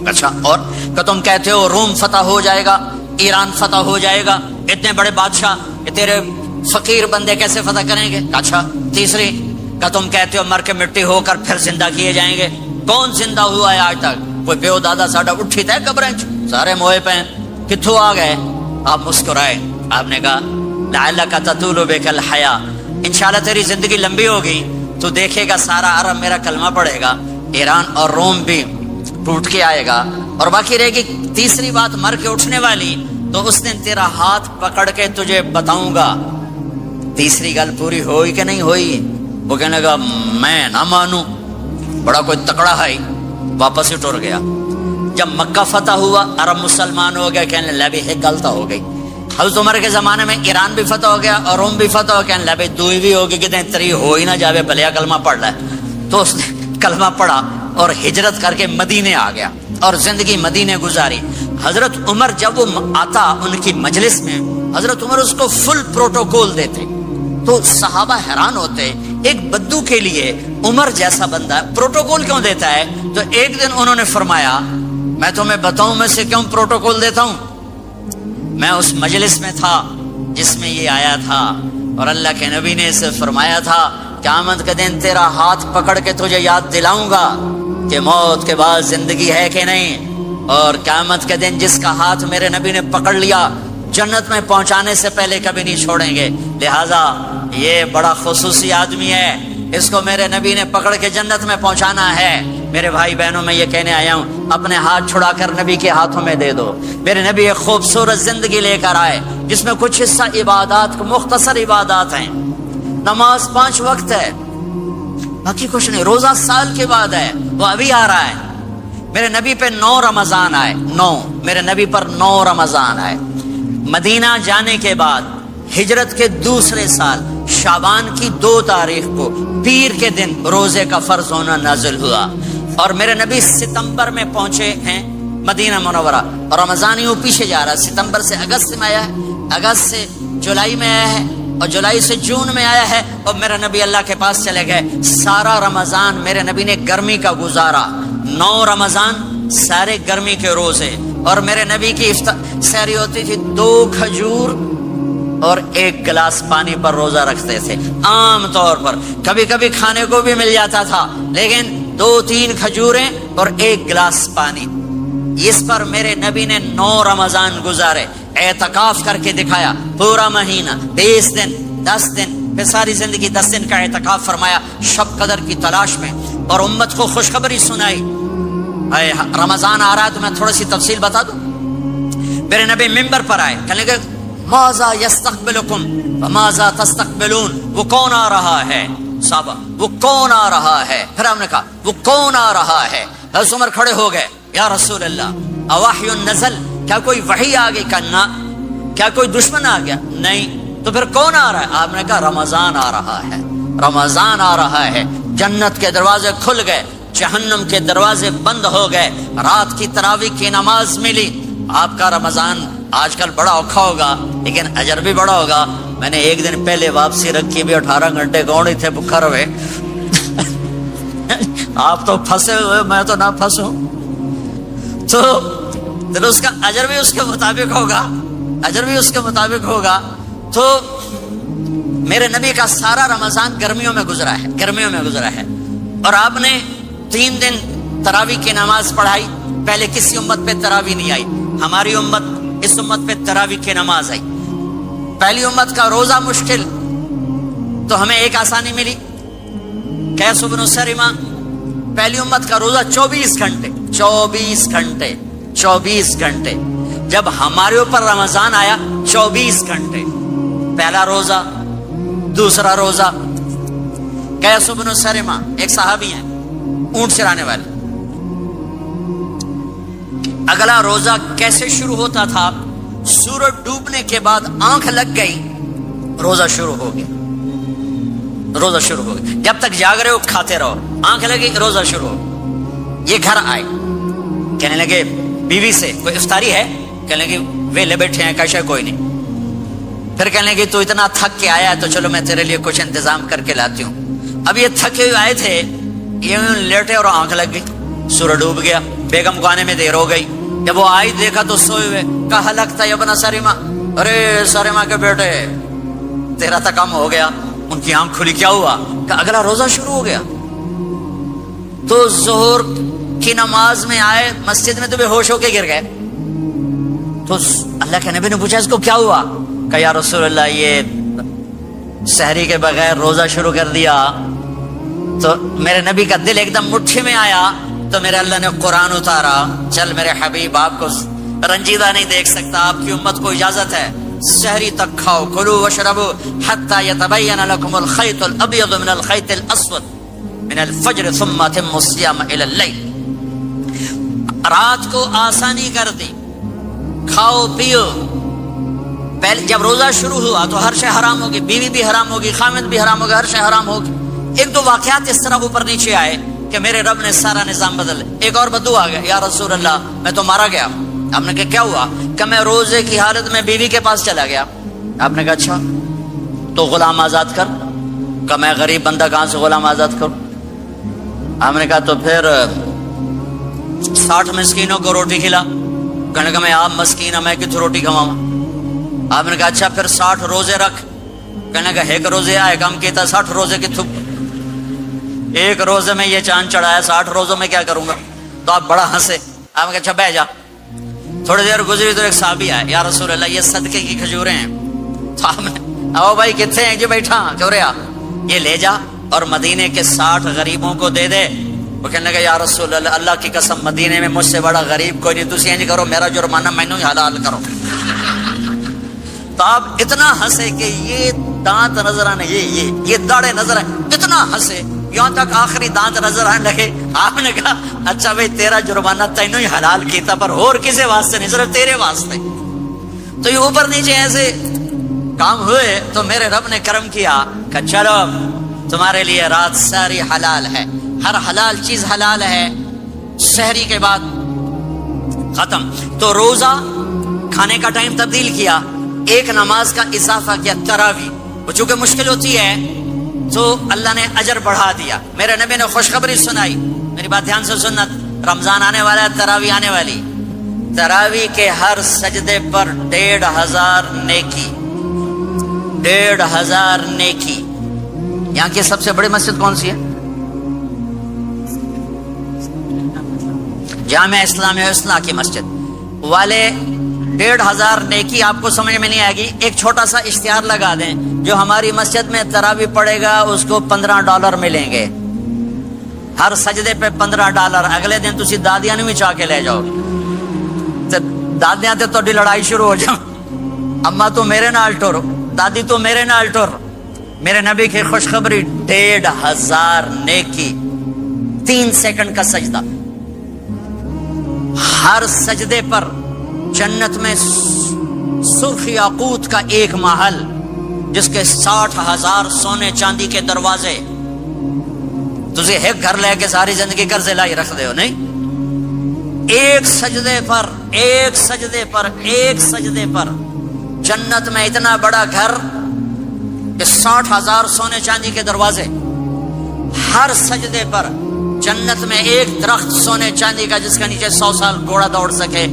S1: اچھا، اور کہ تم کہتے ہو روم فتح ہو جائے گا، ایران فتح ہو جائے گا، اتنے بڑے بادشاہ کہ تیرے فقیر بندے کیسے فتح کریں گے؟ اچھا، تیسری کہ تم کہتے ہو مر کے مٹی ہو کر پھر زندہ کیے جائیں گے۔ کون زندہ ہوا ہے آج تک؟ کوئی پیو دادا ساڈا اٹھی تے قبریں سارے موئے پہ کتھوں آ گئے؟ آپ مسکرائے. آپ نے کہا لعلک تطول بک الحیا، انشاءاللہ تیری زندگی لمبی ہوگی تو دیکھے گا سارا عرب میرا کلمہ پڑھے گا، ایران اور روم بھی ٹوٹ کے آئے گا، اور باقی رہے گی تیسری بات مر کے اٹھنے والی، تو اس دن تیرا ہاتھ پکڑ کے تجھے بتاؤں گا. تیسری گل پوری ہوئی کہ نہیں ہوئی؟ وہ کہنے لگا میں نہ مانوں، بڑا کوئی تکڑا ہے، واپس ہی ٹر گیا. جب مکہ فتح ہوا عرب مسلمان ہو گیا، کہنے لگے ایک غلطہ ہو گئی. حضرت عمر کے زمانے میں ایران بھی فتح ہو گیا اور روم بھی فتح ہو گیا، کہنے لگے دوئی بھی ہوگی کہ تری ہو ہی نہ جاوے بھلیا کلمہ پڑھ لے. تو اس نے کلمہ پڑھا اور ہجرت کر کے مدینے آ گیا اور زندگی مدینے گزاری. حضرت عمر جب وہ آتا ان کی مجلس میں، حضرت عمر اس کو فل پروٹوکول دیتے، تو صحابہ حیران ہوتے ایک بدو کے لیے عمر جیسا بندہ پروٹوکول کیوں دیتا ہے. تو ایک دن انہوں نے فرمایا میں تمہیں بتاؤں میں سے کیوں پروٹوکول دیتا ہوں. میں اس مجلس میں تھا جس میں یہ آیا تھا، اور اللہ کے نبی نے اسے فرمایا تھا قیامت کے دن تیرا ہاتھ پکڑ کے تجھے یاد دلاؤں گا کہ موت کے بعد زندگی ہے کہ نہیں، اور قیامت کے دن جس کا ہاتھ میرے نبی نے پکڑ لیا جنت میں پہنچانے سے پہلے کبھی نہیں چھوڑیں گے. لہذا یہ بڑا خصوصی آدمی ہے، اس کو میرے نبی نے پکڑ کے جنت میں پہنچانا ہے. میرے بھائی بہنوں میں یہ کہنے آیا ہوں اپنے ہاتھ چھڑا کر نبی کے ہاتھوں میں دے دو. میرے نبی ایک خوبصورت زندگی لے کر آئے جس میں کچھ حصہ عبادات، مختصر عبادات ہیں. نماز 5 وقت ہے، باقی کچھ نہیں. روزہ سال کے بعد ہے، وہ ابھی آ رہا ہے. میرے نبی پہ 9 رمضان آئے، 9 میرے نبی پر 9 رمضان آئے. مدینہ جانے کے بعد ہجرت کے دوسرے سال شعبان کی 2 تاریخ کو پیر کے دن روزے کا فرض ہونا نازل ہوا، اور میرے نبی ستمبر میں پہنچے ہیں مدینہ منورہ، اور رمضان یوں پیچھے جا رہا، ستمبر سے اگست میں آیا ہے، اگست سے جولائی میں آیا ہے، اور جولائی سے جون میں آیا ہے، اور میرے نبی اللہ کے پاس چلے گئے. سارا رمضان میرے نبی نے گرمی کا گزارا، 9 رمضان سارے گرمی کے روزے. اور میرے نبی کی سحری ہوتی تھی 2 کھجور اور 1 گلاس پانی پر روزہ رکھتے تھے عام طور پر. کبھی کبھی کھانے کو بھی مل جاتا تھا، لیکن 2-3 کھجوریں اور 1 گلاس پانی. اس پر میرے نبی نے 9 رمضان گزارے، اعتکاف کر کے دکھایا. پورا مہینہ 20 دن 10 دن پھر ساری زندگی 10 دن کا اعتکاف فرمایا شب قدر کی تلاش میں، اور امت کو خوشخبری سنائی. رمضان آ رہا ہے تو میں تھوڑی سی تفصیل بتا دوں. میرے نبی منبر پر آئے، کہنے لگے ماذا یستقبلکم وماذا تستقبلون، وہ کون آ رہا ہے؟ صحابہ وہ کون آ رہا ہے؟ پھر ہم نے کہا وہ کون آ رہا ہے؟ حضرت عمر کھڑے ہو گئے، یا رسول اللہ اواحی نزل، کیا کوئی وحی آ گئی؟ کہنا کیا کوئی دشمن آ گیا؟ نہیں. تو پھر کون آ رہا ہے؟ آپ نے کہا رمضان آ رہا ہے، رمضان آ رہا ہے. جنت کے دروازے کھل گئے، جہنم کے دروازے بند ہو گئے، رات کی تراویح کی نماز ملی. آپ کا رمضان آج کل بڑا اوکھا ہوگا لیکن اجر بھی بڑا ہوگا. میں نے ایک دن پہلے واپسی رکھی بھی 18 گھنٹے کون ہی تھے بھوکا رہے. آپ تو پھنسے ہوئے، میں تو نہ پھنسوں. تو اس کا اجر بھی اس کے مطابق ہوگا، اجر بھی اس کے مطابق ہوگا. تو میرے نبی کا سارا رمضان گرمیوں میں گزرا ہے، گرمیوں میں گزرا ہے. اور آپ نے 3 دن تراویح کی نماز پڑھائی. پہلے کسی امت پہ تراویح نہیں آئی، ہماری امت اس امت پہ تراویح کی نماز آئی. پہلی امت کا روزہ مشکل، تو ہمیں ایک آسانی ملی. قیس بن سریمہ، پہلی امت کا روزہ 24 گھنٹے 24 گھنٹے 24 گھنٹے. جب ہمارے اوپر رمضان آیا 24 گھنٹے. پہلا روزہ، دوسرا روزہ. قیس بن سریمہ ایک صحابی ہیں، اونٹ چرانے والے. اگلا روزہ کیسے شروع ہوتا تھا؟ سورج ڈوبنے کے بعد آنکھ لگ گئی، روزہ شروع ہو گیا، روزہ شروع ہو گیا. جب تک جاگ رہے ہو کھاتے رہو، آنکھ لگی روزہ شروع ہو. یہ گھر آئے، کہنے لگے بیوی سے کوئی افطاری ہے؟ کہنے لگے ویلے بیٹھے ہیں، کیسے کوئی نہیں. پھر کہنے لگے تو اتنا تھک کے آیا ہے تو چلو میں تیرے لیے کچھ انتظام کر کے لاتی ہوں. اب یہ تھکے ہوئے آئے تھے، یہ لیٹے اور آنکھ لگ گئی، سورج ڈوب گیا. بیگم کو آنے میں دیر ہو گئی. جب وہ آئی دیکھا تو سوئے ہوئے. کہا لگتا ہے ابن سریمہ، ارے سریمہ کے بیٹے تیرا تو کم ہو گیا. ان کی آنکھ کھلی، کیا ہوا؟ کہ اگلا روزہ شروع ہو گیا. تو ظہر کی نماز میں آئے مسجد میں تو بے ہوش ہو کے گر گئے. تو اللہ کے نبی نے پوچھا اس کو کیا ہوا؟ کہ یا رسول اللہ یہ سحری کے بغیر روزہ شروع کر دیا. تو میرے نبی کا دل ایک دم مٹھی میں آیا. تو میرے اللہ نے قرآن اتارا. چل میرے حبیب آپ کو رنجیدہ نہیں دیکھ سکتا, آپ کی امت کو اجازت ہے سحری تک کھاؤ, کلوا واشربوا حتى يتبين لكم الخيط الابيض من الخيط الاسود من الفجر ثم اتموا الصيام الى الليل. رات کو آسانی کر دی, کھاؤ پیو. پہلے جب روزہ شروع ہوا تو ہر شے حرام ہوگی, بیوی بھی حرام ہوگی, خامد بھی حرام ہوگا, ہر شے حرام ہوگی. ایک دو واقعات اس طرح اوپر نیچے آئے کہ میرے رب نے سارا نظام بدل. ایک اور بدو آ گیا, یا رسول اللہ میں تو مارا گیا. آپ نے کہا کیا ہوا؟ کہ میں روزے کی حالت میں بیوی کے پاس چلا گیا. آپ نے کہا اچھا تو غلام آزاد کر. کہ میں غریب بندہ کہاں سے غلام آزاد کروں؟ آپ نے کہا تو پھر 60 مسکینوں کو روٹی کھلا. کہنے کا میں آپ مسکین میں کتوں روٹی کھواؤں؟ آپ نے کہا اچھا پھر 60 روزے رکھ. کہنے کا ایک روزے آئے کم کیتا 60 روزے کی تھپ. ایک روزے میں یہ چاند چڑھایا, 60 روزوں میں کیا کروں گا؟ تو آپ بڑا ہنسے. آپ نے کہا اچھا بہ جا. تھوڑی دیر گزری تو ایک صحابی آئے, یا رسول اللہ یہ صدقے کی کھجوریں ہیں. تو آپ نے او بھائی کتنے ہیں؟ جو بیٹھا کیوں رہا, یہ لے جا اور مدینے کے 60 غریبوں کو دے دے. وہ کہنے لگا یا رسول اللہ اللہ کی قسم مدینے میں مجھ سے بڑا غریب کوئی نہیں, تسی انج کرو میرا جرمانہ مینوں ہی حلال کرو. تو آپ اتنا ہنسے کہ یہ دانت نظر آنے, یہ داڑے نظر آئے, اتنا ہنسے یہاں تک آخری دانت نظر آنے لگے. آپ نے کہا اچھا بھائی تیرا جرمانہ تینوں ہی حلال کیتا پر اور کسی واسطے نہیں, صرف تیرے واسطے. تو یہ اوپر نیچے ایسے کام ہوئے تو میرے رب نے کرم کیا کہ چلو تمہارے لیے رات ساری حلال ہے, ہر حلال چیز حلال ہے. سحری کے بعد ختم. تو روزہ کھانے کا ٹائم تبدیل کیا, ایک نماز کا اضافہ کیا, تراویح. وہ چونکہ مشکل ہوتی ہے تو اللہ نے اجر بڑھا دیا. میرے نبی نے خوشخبری سنائی, میری بات دھیان سے سننا, رمضان آنے والا ہے, تراویح آنے والی. تراویح کے ہر سجدے پر 1500 نیکی, 1500 نیکی. یہاں کی سب سے بڑی مسجد کون سی ہے؟ جامعہ اسلامیہ اصلاح کی مسجد والے. 1500 نیکی آپ کو سمجھ میں نہیں آئے گی. ایک چھوٹا سا اشتہار لگا دیں, جو ہماری مسجد میں تراویح پڑے گا اس کو $15 ملیں گے, ہر سجدے پہ $15. اگلے دن تسی دادیاں نہیں چاہ کے لے جاؤ, دادیاں تے تہاڈی لڑائی شروع ہو جاؤ, اما تو میرے نال ٹر, دادی تو میرے نال ٹر. میرے نبی کی خوشخبری 1500 نیکی, 3 سیکنڈ کا سجدہ. ہر سجدے پر جنت میں سرخ یاقوت کا ایک محل جس کے 60,000 سونے چاندی کے دروازے. تجھے ایک گھر لے کے ساری زندگی قرضے لائی رکھ دے ہو نہیں. ایک سجدے پر, ایک سجدے پر, ایک سجدے پر جنت میں اتنا بڑا گھر کہ 60,000 سونے چاندی کے دروازے. ہر سجدے پر جنت میں ایک درخت سونے چاندی کا جس کے نیچے 100 سال گھوڑا دوڑ سکے.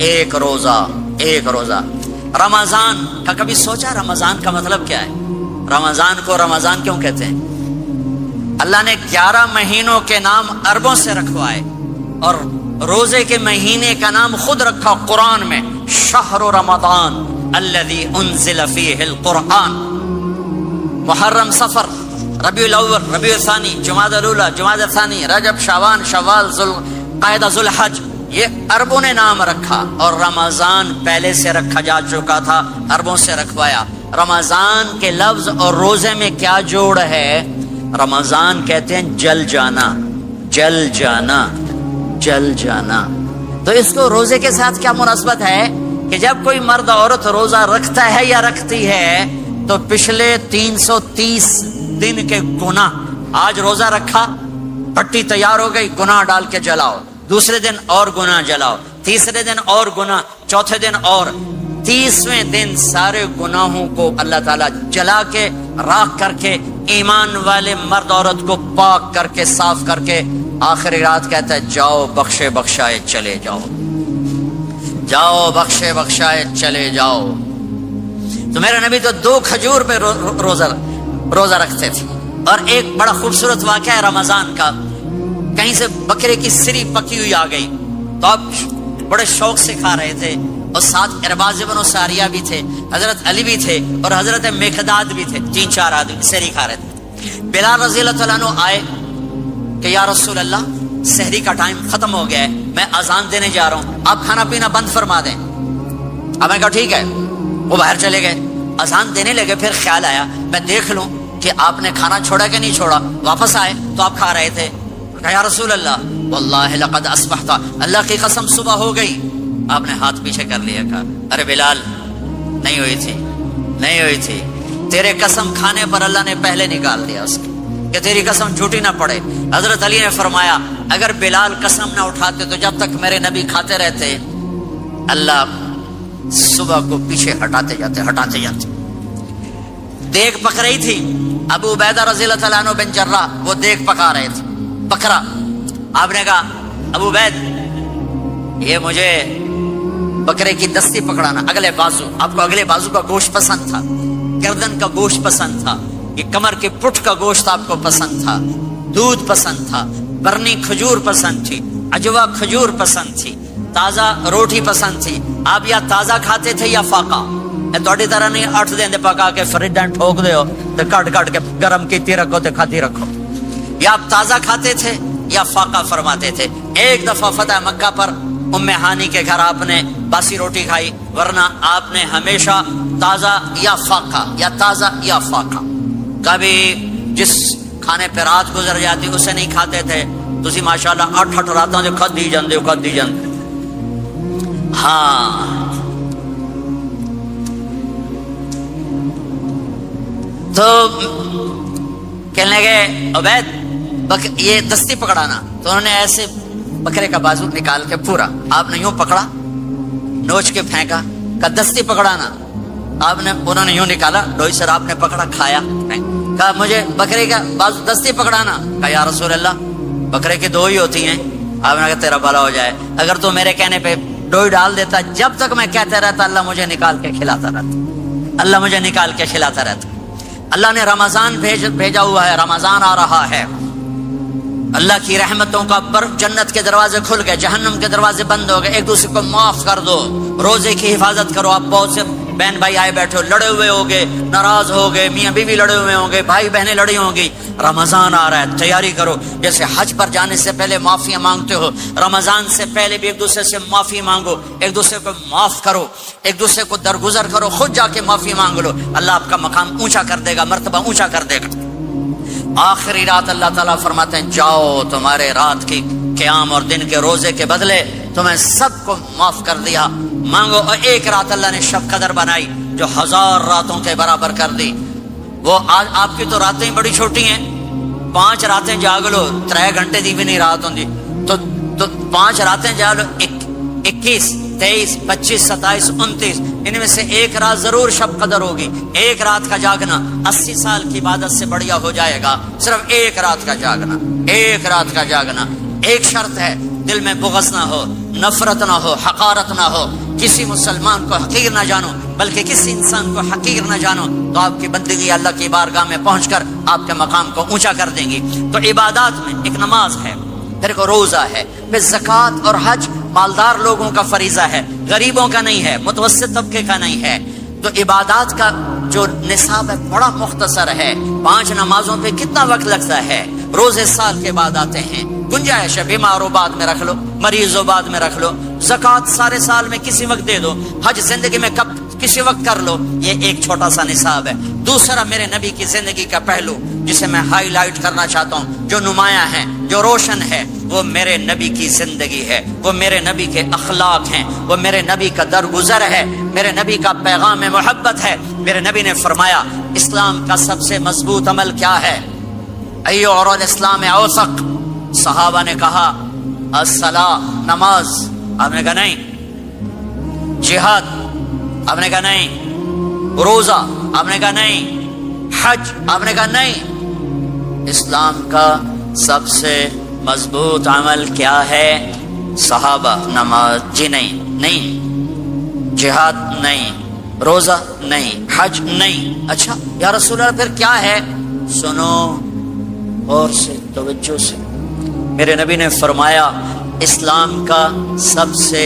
S1: ایک روزہ, ایک روزہ. رمضان کا کبھی سوچا رمضان کا مطلب کیا ہے؟ رمضان کو رمضان کیوں کہتے ہیں؟ اللہ نے 11 مہینوں کے نام عربوں سے رکھوائے اور روزے کے مہینے کا نام خود رکھا قرآن میں, شہر رمضان الذی انزل فیہ القرآن. محرم, صفر, ربیع الاول, ربیع الثانی, جمادی الاولی, جمادی الثانی, رجب, شعبان, شوال, ذوالقعدہ, ذوالحج. یہ عربوں نے نام رکھا اور رمضان پہلے سے رکھا جا چکا تھا, عربوں سے رکھوایا. رمضان کے لفظ اور روزے میں کیا جوڑ ہے؟ رمضان کہتے ہیں جل جانا, جل جانا, جل جانا. تو اس کو روزے کے ساتھ کیا مناسبت ہے کہ جب کوئی مرد عورت روزہ رکھتا ہے یا رکھتی ہے تو پچھلے 330 دن کے گناہ, آج روزہ رکھا, پٹی تیار ہو گئی, گناہ ڈال کے جلاؤ, دوسرے دن اور گناہ جلاؤ, تیسرے دن اور گناہ, چوتھے دن اور, 30ویں دن سارے گناہوں کو اللہ تعالیٰ جلا کے راکھ کر کے ایمان والے مرد عورت کو پاک کر کے صاف کر کے آخری رات کہتا ہے جاؤ بخشے بخشائے چلے جاؤ, جاؤ بخشے بخشائے چلے جاؤ. تو میرے نبی تو 2 کھجور پہ روزہ رکھتے تھے. اور ایک بڑا خوبصورت واقعہ ہے رمضان کا, کہیں سے بکرے کی سری پکی ہوئی آ گئی تو آپ بڑے شوق سے کھا رہے تھے, اور ساتھ ارباز بن ساریہ بھی تھے، حضرت علی بھی تھے اور حضرت مقداد بھی تھے، 3-4 آدمی سحری کھا رہے تھے۔ بلال رضی اللہ تعالیٰ عنہ آئے کہ یا رسول اللہ سحری کا ٹائم ختم ہو گیا ہے، میں اذان دینے جا رہا ہوں، آپ کھانا پینا بند فرما دیں۔ اب میں کہا ٹھیک ہے، وہ باہر چلے گئے، اذان دینے لگے، پھر خیال آیا میں دیکھ لوں کہ آپ نے کھانا چھوڑا کہ نہیں چھوڑا، واپس آئے تو آپ کھا رہے تھے۔ کہا یا رسول اللہ واللہ لقد اصبحت، اللہ کی قسم صبح ہو گئی۔ آپ نے ہاتھ پیچھے کر لیا، کہا ارے بلال نہیں ہوئی تھی، نہیں ہوئی تھی، تیرے قسم کھانے پر اللہ نے پہلے نکال دیا اس کی کہ تیری قسم جھوٹی نہ پڑے۔ حضرت علی نے فرمایا اگر بلال قسم نہ اٹھاتے تو جب تک میرے نبی کھاتے رہتے اللہ صبح کو پیچھے ہٹاتے جاتے۔ دیگ پک رہی تھی، ابو عبیدہ رضی اللہ تعالیٰ عنہ بن جراح وہ دیگ پکا رہے تھے، بکرا۔ آپ نے کہا ابو عبید یہ مجھے بکرے کی دستی پکڑانا، اگلے بازو، آپ کو اگلے بازو کا گوشت پسند تھا، گردن کا گوشت پسند تھا، یہ کمر کے پٹ کا گوشت آپ کو پسند تھا، دودھ پسند تھا، برنی کھجور پسند تھی، عجوا کھجور پسند تھی، تازہ روٹی پسند تھی۔ آپ یا تازہ کھاتے تھے یا فاقہ، تھوڑی طرح نہیں 8 دن پکا کے فریڈ ٹھوک دے ہو تو کٹ کے گرم کیتی رکھو تو کھاتی رکھو، یا آپ تازہ کھاتے تھے یا فاقہ فرماتے تھے۔ ایک دفعہ فتح مکہ پر ام ہانی کے گھر آپ نے باسی روٹی کھائی، ورنہ آپ نے ہمیشہ تازہ یا فاقہ یا تازہ یا فاقہ، کبھی جس کھانے پہ رات گزر جاتی اسے نہیں کھاتے تھے۔ تسی ماشاءاللہ 8 راتاں جو کھدی جاندے ہاں۔ تو کہنے لگے عبید یہ دستی پکڑانا، تو انہوں نے ایسے بکرے کا بازو نکال کے پورا آپ نے یوں پکڑا، نوچ کے پھینکا، کہا دستی پکڑانا، انہوں نے یوں نکالا، ڈوئی سر آپ نے پکڑا، کھایا، کہا مجھے بکرے کا بازو دستی پکڑانا۔ کہا یا رسول اللہ بکرے کی 2 ہی ہوتی ہیں۔ آپ نے کہا تیرا بھلا ہو جائے، اگر تو میرے کہنے پہ ڈوئی ڈال دیتا، جب تک میں کہتے رہتا اللہ مجھے نکال کے کھلاتا رہتا، اللہ مجھے نکال کے کھلاتا رہتا۔ اللہ نے رمضان بھیجا ہوا ہے، رمضان آ رہا ہے، اللہ کی رحمتوں کا برف، جنت کے دروازے کھل گئے، جہنم کے دروازے بند ہو گئے، ایک دوسرے کو معاف کر دو، روزے کی حفاظت کرو۔ آپ بہت سے بہن بھائی آئے بیٹھے ہو، لڑے ہوئے ہوگے، ناراض ہو گئے، میاں بیوی لڑے ہوئے ہوں گے، بھائی بہنیں لڑی ہوں گی، رمضان آ رہا ہے، تیاری کرو۔ جیسے حج پر جانے سے پہلے معافیاں مانگتے ہو، رمضان سے پہلے بھی ایک دوسرے سے معافی مانگو، ایک دوسرے کو معاف کرو، ایک دوسرے کو درگزر کرو، خود جا کے معافی مانگ لو، اللہ آپ کا مقام اونچا کر دے گا، مرتبہ اونچا کر دے گا۔ آخری رات اللہ تعالیٰ فرماتے ہیں جاؤ، تمہارے رات کی قیام اور دن کے روزے کے بدلے تمہیں سب کو معاف کر دیا، مانگو۔ اور ایک رات اللہ نے شب قدر بنائی جو 1000 راتوں کے برابر کر دی۔ وہ آج آپ کی تو راتیں بڑی چھوٹی ہیں، 5 راتیں جاگ لو، 3 گھنٹے دی بھی نہیں رات ہوندی، تو 5 راتیں جاگ لو، 21 23 25 27 29، ان میں سے ایک رات ضرور شب قدر ہوگی۔ ایک رات کا جاگنا 80 سال کی عبادت سے بڑھیا ہو جائے گا، صرف ایک رات کا جاگنا، ایک رات کا جاگنا۔ ایک شرط ہے، دل میں بغض نہ ہو، نفرت نہ ہو، حقارت نہ ہو، کسی مسلمان کو حقیر نہ جانو، بلکہ کسی انسان کو حقیر نہ جانو، تو آپ کی بندگی اللہ کی بارگاہ میں پہنچ کر آپ کے مقام کو اونچا کر دیں گی۔ تو عبادات میں ایک نماز ہے، پھر کو روزہ ہے، پھر زکوٰۃ اور حج مالدار لوگوں کا فریضہ ہے، غریبوں کا نہیں ہے، متوسط طبقے کا نہیں ہے۔ تو عبادات کا جو نصاب ہے بڑا مختصر ہے۔ 5 نمازوں پہ کتنا وقت لگتا ہے؟ روزے سال کے بعد آتے ہیں، گنجائش ہے، بیماروں بعد میں رکھ لو، مریضوں بعد میں رکھ لو، زکوٰۃ سارے سال میں کسی وقت دے دو، حج زندگی میں کب کسی وقت کر لو۔ یہ ایک چھوٹا سا نصاب ہے۔ دوسرا میرے نبی کی زندگی کا پہلو جسے میں ہائی لائٹ کرنا چاہتا ہوں، جو نمایاں ہے، جو روشن ہے، وہ میرے نبی کی زندگی ہے، وہ میرے نبی کے اخلاق ہیں، وہ میرے نبی کا درگزر ہے، میرے نبی کا پیغام محبت ہے۔ میرے نبی نے فرمایا اسلام کا سب سے مضبوط عمل کیا ہے؟ ایو اور الاسلام اوثق۔ صحابہ نے کہا الصلاۃ، نماز، آپ نے کہا نہیں۔ جہاد، آپ نے کہا نہیں۔ روزہ، آپ نے کہا نہیں۔ حج، آپ نے کہا نہیں۔ اسلام کا سب سے مضبوط عمل کیا ہے؟ صحابہ، نماز، جی نہیں۔ جہاد نہیں، روزہ نہیں، حج نہیں۔ اچھا یا رسول اللہ پھر کیا ہے؟ سنو اور سے توجہ سے، میرے نبی نے فرمایا اسلام کا سب سے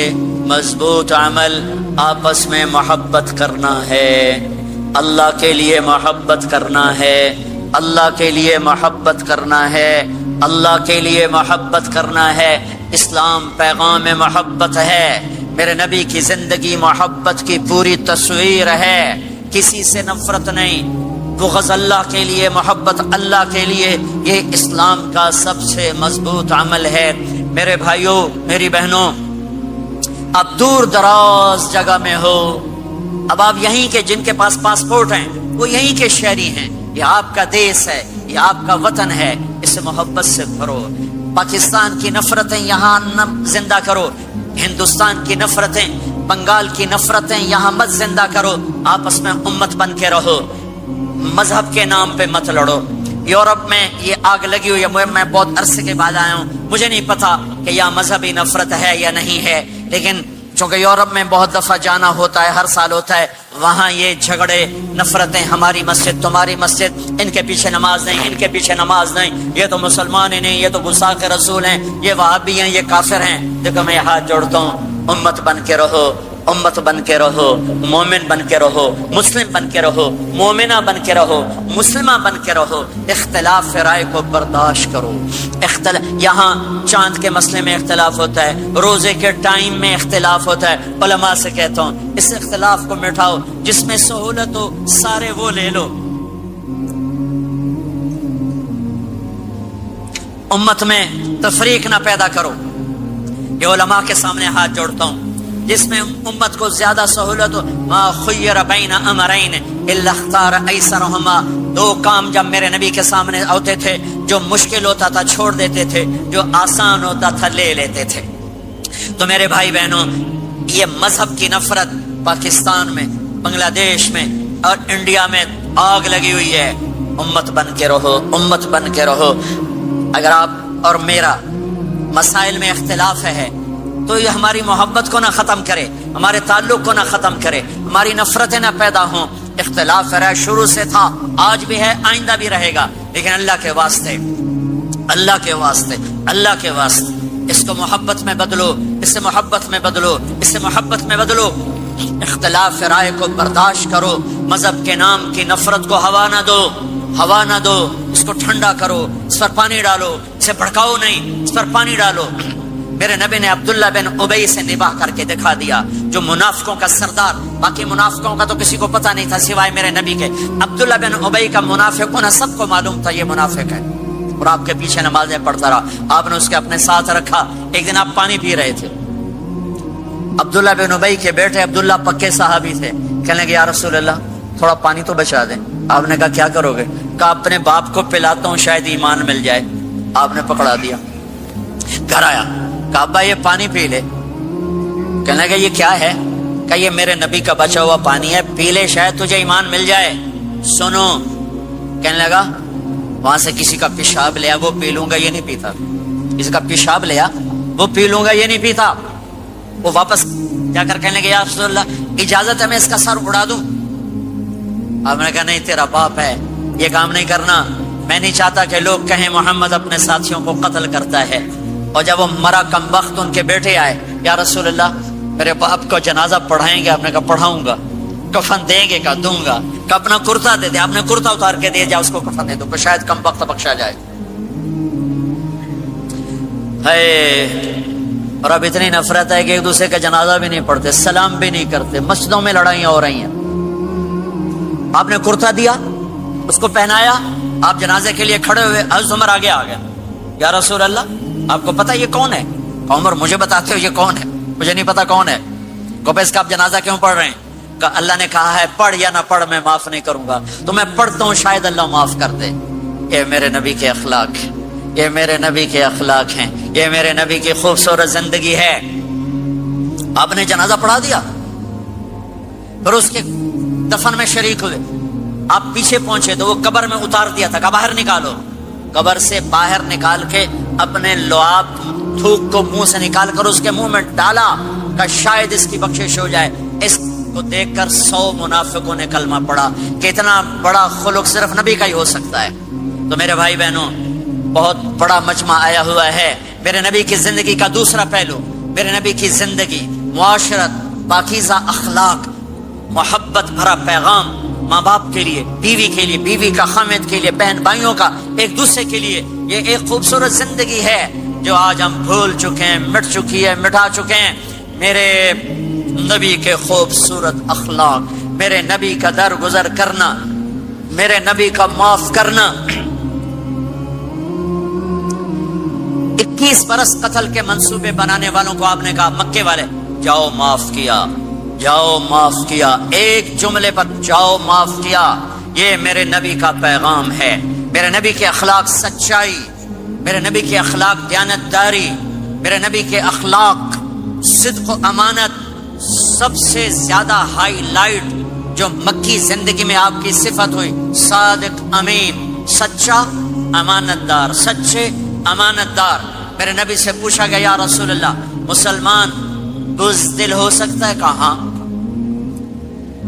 S1: مضبوط عمل آپس میں محبت کرنا ہے، اللہ کے لیے محبت کرنا ہے، اللہ کے لیے محبت کرنا ہے، اللہ کے لیے محبت کرنا ہے۔ اسلام پیغام محبت ہے، میرے نبی کی زندگی محبت کی پوری تصویر ہے، کسی سے نفرت نہیں، بغض اللہ کے لیے، محبت اللہ کے لیے، یہ اسلام کا سب سے مضبوط عمل ہے۔ میرے بھائیوں، میری بہنوں، اب دور دراز جگہ میں ہو، اب آپ یہیں کے جن کے پاس پاسپورٹ ہیں وہ یہیں کے شہری ہیں، یہ آپ کا دیس ہے، یہ آپ کا وطن ہے، اسے محبت سے بھرو۔ پاکستان کی نفرتیں یہاں زندہ کرو، ہندوستان کی نفرتیں، بنگال کی نفرتیں یہاں مت زندہ کرو، آپس میں امت بن کے رہو، مذہب کے نام پہ مت لڑو۔ یورپ میں یہ آگ لگی ہوئی ہے، میں بہت عرصے کے بعد آیا ہوں، مجھے نہیں پتا کہ یہاں مذہبی نفرت ہے یا نہیں ہے، لیکن چونکہ یورپ میں بہت دفعہ جانا ہوتا ہے، ہر سال ہوتا ہے، وہاں یہ جھگڑے، نفرتیں، ہماری مسجد تمہاری مسجد، ان کے پیچھے نماز نہیں، ان کے پیچھے نماز نہیں، یہ تو مسلمان ہی نہیں، یہ تو گستاخ رسول ہیں، یہ وہابی ہیں، یہ کافر ہیں۔ دیکھو میں ہاتھ جوڑتا ہوں، امت بن کے رہو، امت بن کے رہو، مومن بن کے رہو، مسلم بن کے رہو، مومنہ بن کے رہو، مسلمہ بن کے رہو، اختلاف رائے کو برداشت کرو۔ یہاں چاند کے مسئلے میں اختلاف ہوتا ہے، روزے کے ٹائم میں اختلاف ہوتا ہے، علماء سے کہتا ہوں اس اختلاف کو مٹھاؤ، جس میں سہولت ہو سارے وہ لے لو۔ امت میں تفریق نہ پیدا کرو، یہ علماء کے سامنے ہاتھ جوڑتا ہوں، جس میں امت کو زیادہ سہولت ہو۔ ما خیر بین امرین الا اختار ایسرہما، دو کام جب میرے نبی کے سامنے ہوتے تھے، جو مشکل ہوتا تھا چھوڑ دیتے تھے، جو آسان ہوتا تھا لے لیتے تھے۔ تو میرے بھائی بہنوں، یہ مذہب کی نفرت پاکستان میں، بنگلہ دیش میں اور انڈیا میں آگ لگی ہوئی ہے۔ امت بن کے رہو، امت بن کے رہو۔ اگر آپ اور میرا مسائل میں اختلاف ہے تو یہ ہماری محبت کو نہ ختم کرے، ہمارے تعلق کو نہ ختم کرے، ہماری نفرتیں نہ پیدا ہوں۔ اختلاف ہے، شروع سے تھا، آج بھی ہے، آئندہ بھی رہے گا، لیکن اللہ کے واسطے، اللہ کے واسطے، اللہ کے واسطے اس کو محبت میں بدلو، اس سے محبت میں بدلو، اس سے محبت میں بدلو۔ اختلاف رائے کو برداشت کرو، مذہب کے نام کی نفرت کو ہوا نہ دو، ہوا نہ دو، اس کو ٹھنڈا کرو، اس پر پانی ڈالو، اسے بھڑکاؤ نہیں، اس پر پانی ڈالو۔ میرے نبی نے عبداللہ بن ابی سے نباہ کر کے دکھا دیا، جو منافقوں کا سردار، باقی منافقوں کا تو کسی کو پتہ نہیں تھا سوائے میرے نبی کے، عبداللہ بن ابی کا منافق ہونا سب کو معلوم تھا، یہ منافق ہے، اور آپ کے پیچھے نمازیں پڑھتا رہا، آپ نے اس کے اپنے ساتھ رکھا۔ ایک دن آپ پانی پی رہے تھے، عبداللہ بن ابی کے بیٹے عبداللہ پکے صحابی تھے، کہنے لگے یا رسول اللہ تھوڑا پانی تو بچا دیں۔ آپ نے کہا کیا کرو گے؟ کہا اپنے باپ کو پلاتا ہوں، شاید ایمان مل جائے۔ آپ نے پکڑا دیا، گھر آیا، کہا ابا یہ پانی پی لے۔ کہنے لگا یہ کیا ہے؟ کہا یہ میرے نبی کا بچا ہوا پانی ہے، پی لے شاید تجھے ایمان مل جائے۔ سنو، کہنے لگا وہاں سے کسی کا پیشاب لیا، وہ پی لوں گا، یہ نہیں پیتا۔ کسی کا پیشاب لیا، وہ پی لوں گا، یہ نہیں پیتا۔ وہ واپس جا کر کہنے لگے یا رسول اللہ اجازت ہے میں اس کا سر اڑا دوں؟ آپ نے کہا نہیں، تیرا باپ ہے، یہ کام نہیں کرنا، میں نہیں چاہتا کہ لوگ کہیں محمد اپنے ساتھیوں کو قتل کرتا ہے۔ اور جب وہ مرا کم وقت ان کے بیٹے آئے، یا رسول اللہ میرے باپ کو جنازہ پڑھائیں گے؟ آپ نے کہا پڑھاؤں گا۔ کفن دیں گے؟ کہا دوں گا۔ کہ اپنا کرتا دے دے، آپ نے کرتا اتار کے دے جا، اس کو کفن دے دو کہ شاید کم وقت بخشا جائے۔ اور اب اتنی نفرت ہے کہ ایک دوسرے کا جنازہ بھی نہیں پڑھتے، سلام بھی نہیں کرتے، مسجدوں میں لڑائیاں ہو رہی ہیں۔ آپ نے کرتا دیا، اس کو پہنایا، آپ جنازے کے لیے کھڑے ہوئے، حضرت عمر آگے آ گیا، یا رسول اللہ آپ کو پتا یہ کون ہے؟ عمر مجھے بتاتے ہو یہ کون ہے؟ مجھے نہیں پتا کون ہے۔ کہ اس کا آپ جنازہ کیوں پڑھ رہے ہیں؟ کہ اللہ نے کہا ہے پڑھ یا نہ پڑھ میں معاف نہیں کروں گا، تو میں پڑھتا ہوں شاید اللہ معاف کر دے۔ یہ میرے نبی کے اخلاق ہیں، یہ میرے نبی کے اخلاق ہیں، یہ میرے نبی کی خوبصورت زندگی ہے۔ آپ نے جنازہ پڑھا دیا، پھر اس کے دفن میں شریک ہوئے، آپ پیچھے پہنچے تو وہ قبر میں اتار دیا تھا، کہ باہر نکالو۔ قبر سے باہر نکال کے اپنے لعاب تھوک کو منہ سے نکال کر اس کے منہ میں ڈالا کہ شاید اس کی بخشش ہو جائے۔ اس کو دیکھ کر 100 منافقوں نے کلمہ پڑھا کہ اتنا بڑا خلق صرف نبی کا ہی ہو سکتا ہے۔ تو میرے بھائی بہنوں، بہت بڑا مجمع آیا ہوا ہے۔ میرے نبی کی زندگی کا دوسرا پہلو، میرے نبی کی زندگی معاشرت، پاکیزہ اخلاق، محبت بھرا پیغام ماں باپ کے لیے، بیوی کے لیے، بیوی کا خامد کے لیے، بہن بھائیوں کا ایک دوسرے کے لیے، یہ ایک خوبصورت زندگی ہے جو آج ہم بھول چکے ہیں، مٹ چکی ہے، مٹا چکے ہیں۔ میرے نبی کے خوبصورت اخلاق، میرے نبی کا درگزر کرنا، میرے نبی کا معاف کرنا۔ 21 برس قتل کے منصوبے بنانے والوں کو آپ نے کہا، مکے والے جاؤ معاف کیا، جاؤ معاف کیا، ایک جملے پر جاؤ معاف کیا۔ یہ میرے نبی کا پیغام ہے، میرے نبی کے اخلاق سچائی، میرے نبی کے اخلاق دیانتداری، میرے نبی کے اخلاق صدق و امانت۔ سب سے زیادہ ہائی لائٹ جو مکی زندگی میں آپ کی صفت ہوئی، صادق امین، سچا امانت دار، سچے امانت دار۔ میرے نبی سے پوچھا گیا، یا رسول اللہ مسلمان بزدل ہو سکتا ہے؟ کہاں؟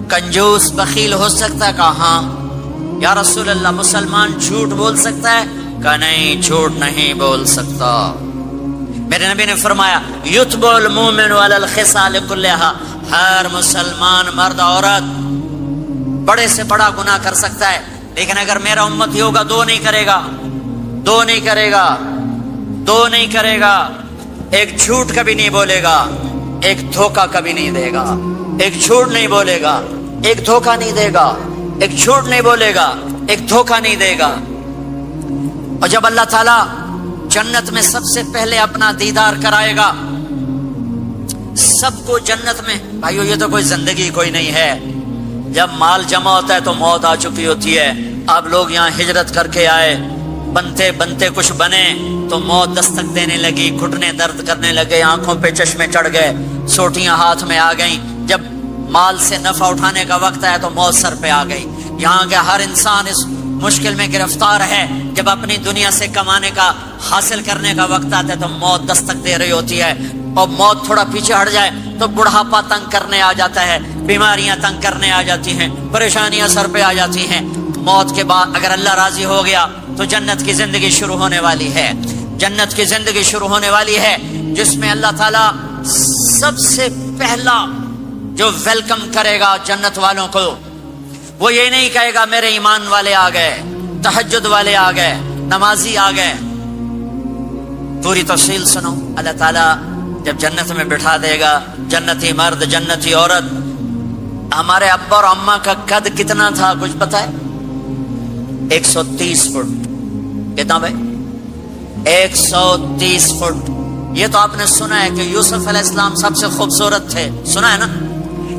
S1: کنجوس بخیل ہو سکتا ہے؟ کہاں؟ یا رسول اللہ مسلمان جھوٹ بول سکتا ہے؟ کہ نہیں، جھوٹ نہیں بول سکتا۔ میرے نبی نے فرمایا، یتب المومن علی الخصال کلھا، ہر مسلمان مرد عورت بڑے سے بڑا گناہ کر سکتا ہے، لیکن اگر میرا امتی ہوگا دو نہیں کرے گا، دو نہیں کرے گا، دو نہیں کرے گا۔ ایک جھوٹ کبھی نہیں بولے گا، ایک دھوکہ کبھی نہیں دے گا۔ ایک جھوٹ نہیں بولے گا، ایک دھوکہ نہیں دے گا، ایک جھوٹ نہیں بولے گا، ایک دھوکہ نہیں دے گا۔ اور جب اللہ تعالیٰ جنت میں سب سے پہلے اپنا دیدار کرائے گا سب کو جنت میں، بھائیو یہ تو کوئی زندگی کوئی نہیں ہے۔ جب مال جمع ہوتا ہے تو موت آ چکی ہوتی ہے۔ اب لوگ یہاں ہجرت کر کے آئے، بنتے بنتے کچھ بنے تو موت دستک دینے لگی، گھٹنے درد کرنے لگے، آنکھوں پہ چشمے چڑھ گئے، سوٹیاں ہاتھ میں آ گئیں۔ جب مال سے نفع اٹھانے کا وقت آیا تو موت سر پہ آ گئی۔ یہاں کے ہر انسان اس مشکل میں گرفتار ہے، جب اپنی دنیا سے کمانے کا، حاصل کرنے کا وقت آتا ہے تو موت دستک دے رہی ہوتی ہے۔ اور موت تھوڑا پیچھے ہٹ جائے تو بڑھاپا تنگ کرنے آ جاتا ہے، بیماریاں تنگ کرنے آ جاتی ہیں، پریشانیاں سر پہ آ جاتی ہیں۔ موت کے بعد اگر اللہ راضی ہو گیا تو جنت کی زندگی شروع ہونے والی ہے، جنت کی زندگی شروع ہونے والی ہے، جس میں اللہ تعالیٰ سب سے پہلا جو ویلکم کرے گا جنت والوں کو، وہ یہ نہیں کہے گا میرے ایمان والے آ گئے، تہجد والے آ گئے، نمازی آ گئے۔ پوری تفصیل سنو۔ اللہ تعالیٰ جب جنت میں بٹھا دے گا جنتی مرد، جنتی عورت۔ ہمارے ابا اور اماں کا قد کتنا تھا کچھ پتہ ہے؟ 130 فٹ۔ کتنا بھائی؟ 130 فٹ۔ یہ تو آپ نے سنا ہے کہ یوسف علیہ السلام سب سے خوبصورت تھے، سنا ہے نا؟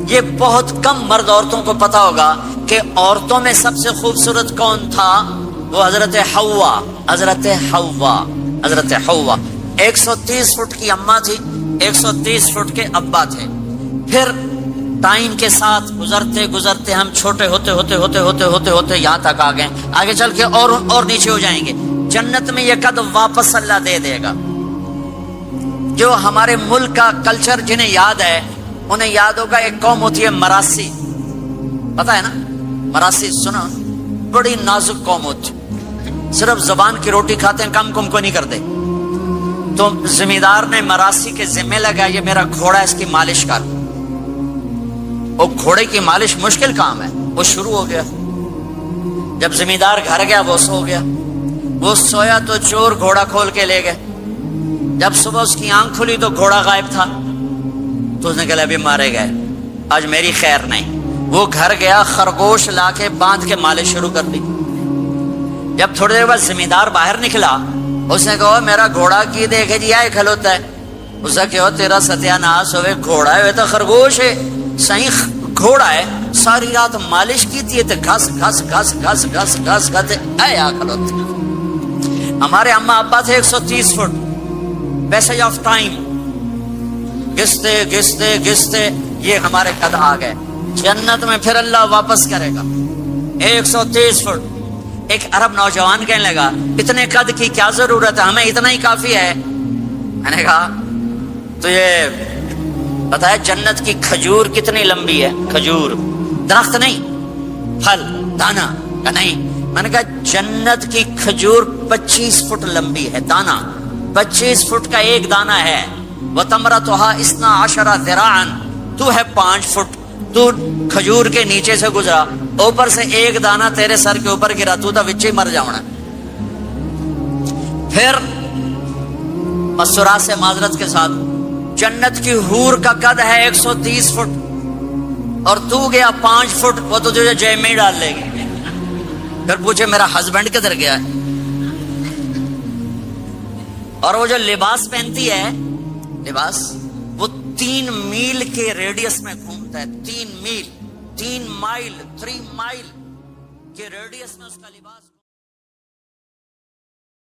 S1: یہ بہت کم مرد عورتوں کو پتا ہوگا کہ عورتوں میں سب سے خوبصورت کون تھا؟ وہ حضرت حوا، حضرت حوا، حضرت حوا۔ 130 فٹ کی اماں تھی، 130 فٹ کے ابا تھے۔ پھر ٹائم کے ساتھ گزرتے گزرتے ہم چھوٹے ہوتے ہوتے ہوتے ہوتے ہوتے ہوتے یہاں تک آ گئے، آگے چل کے اور نیچے ہو جائیں گے۔ جنت میں یہ قد واپس اللہ دے دے گا۔ جو ہمارے ملک کا کلچر جنہیں یاد ہے انہیں یاد ہوگا، ایک قوم ہوتی ہے مراسی، پتا ہے نا؟ مراسی سنا؟ بڑی نازک قوم ہوتی، صرف زبان کی روٹی کھاتے ہیں، کم کم کو نہیں کرتے۔ تو زمیندار نے مراسی کے ذمہ لگا، یہ میرا گھوڑا، اس کی مالش کر۔ وہ گھوڑے کی مالش مشکل کام ہے، وہ شروع ہو گیا۔ جب زمیندار گھر گیا وہ سو گیا، وہ سویا تو چور گھوڑا کھول کے لے گئے۔ جب صبح اس کی آنکھ کھلی تو گھوڑا غائب تھا، تو اس نے کہا ابھی مارے گئے، آج میری خیر نہیں۔ وہ گھر گیا، خرگوش لا کے باندھ کے مالش شروع کر دی۔ جب تھوڑی دیر بعد زمیندار باہر نکلا، اس نے کہا میرا گھوڑا کی دیکھے جی آئے کھلوتا ہے۔ اس نے کہا تیرا ستیہ ناس ہوئے، گھوڑا ہے تو خرگوش ہے، صحیح گھوڑا ہے، ساری رات مالش کی تھی تو گھس گھس گھس گھس گھس گھس گھس آئے آ کھلوتے۔ ہمارے اماں ابا تھے 130 فٹ، پیسج آف ٹائم، گستے گستے گستے یہ ہمارے قد آ گئے۔ جنت میں پھر اللہ واپس کرے گا 130 فٹ۔ ایک عرب نوجوان کہنے لگا اتنے قد کی کیا ضرورت ہے، ہمیں اتنا ہی کافی ہے۔ میں نے کہا تو یہ پتا ہے جنت کی کھجور کتنی لمبی ہے؟ کھجور درخت نہیں، پھل دانا کا نہیں۔ میں نے کہا جنت کی کھجور 25 فٹ لمبی ہے، دانا 25 فٹ کا ایک دانا ہے۔ وَتَمْرَتُهَا 12 ذِرَاعًا، تو ہے 5 فٹ، تو کھجور کے نیچے سے گزرا، اوپر سے ایک دانہ تیرے سر کے اوپر گرا، تو وچے مر جاؤنا۔ پھر مسورات سے معذرت کے ساتھ، جنت کی حور کا قد ہے 130 فٹ اور تو گیا 5 فٹ، وہ تو تجھے جے میں ہی ڈال لے گی۔ پھر پوچھے میرا ہسبینڈ کدھر گیا ہے؟ اور وہ جو لباس پہنتی ہے، لباس وہ 3 میل کے ریڈیس میں گھومتا ہے، 3 میل، 3 مائل کے ریڈیس میں اس کا لباس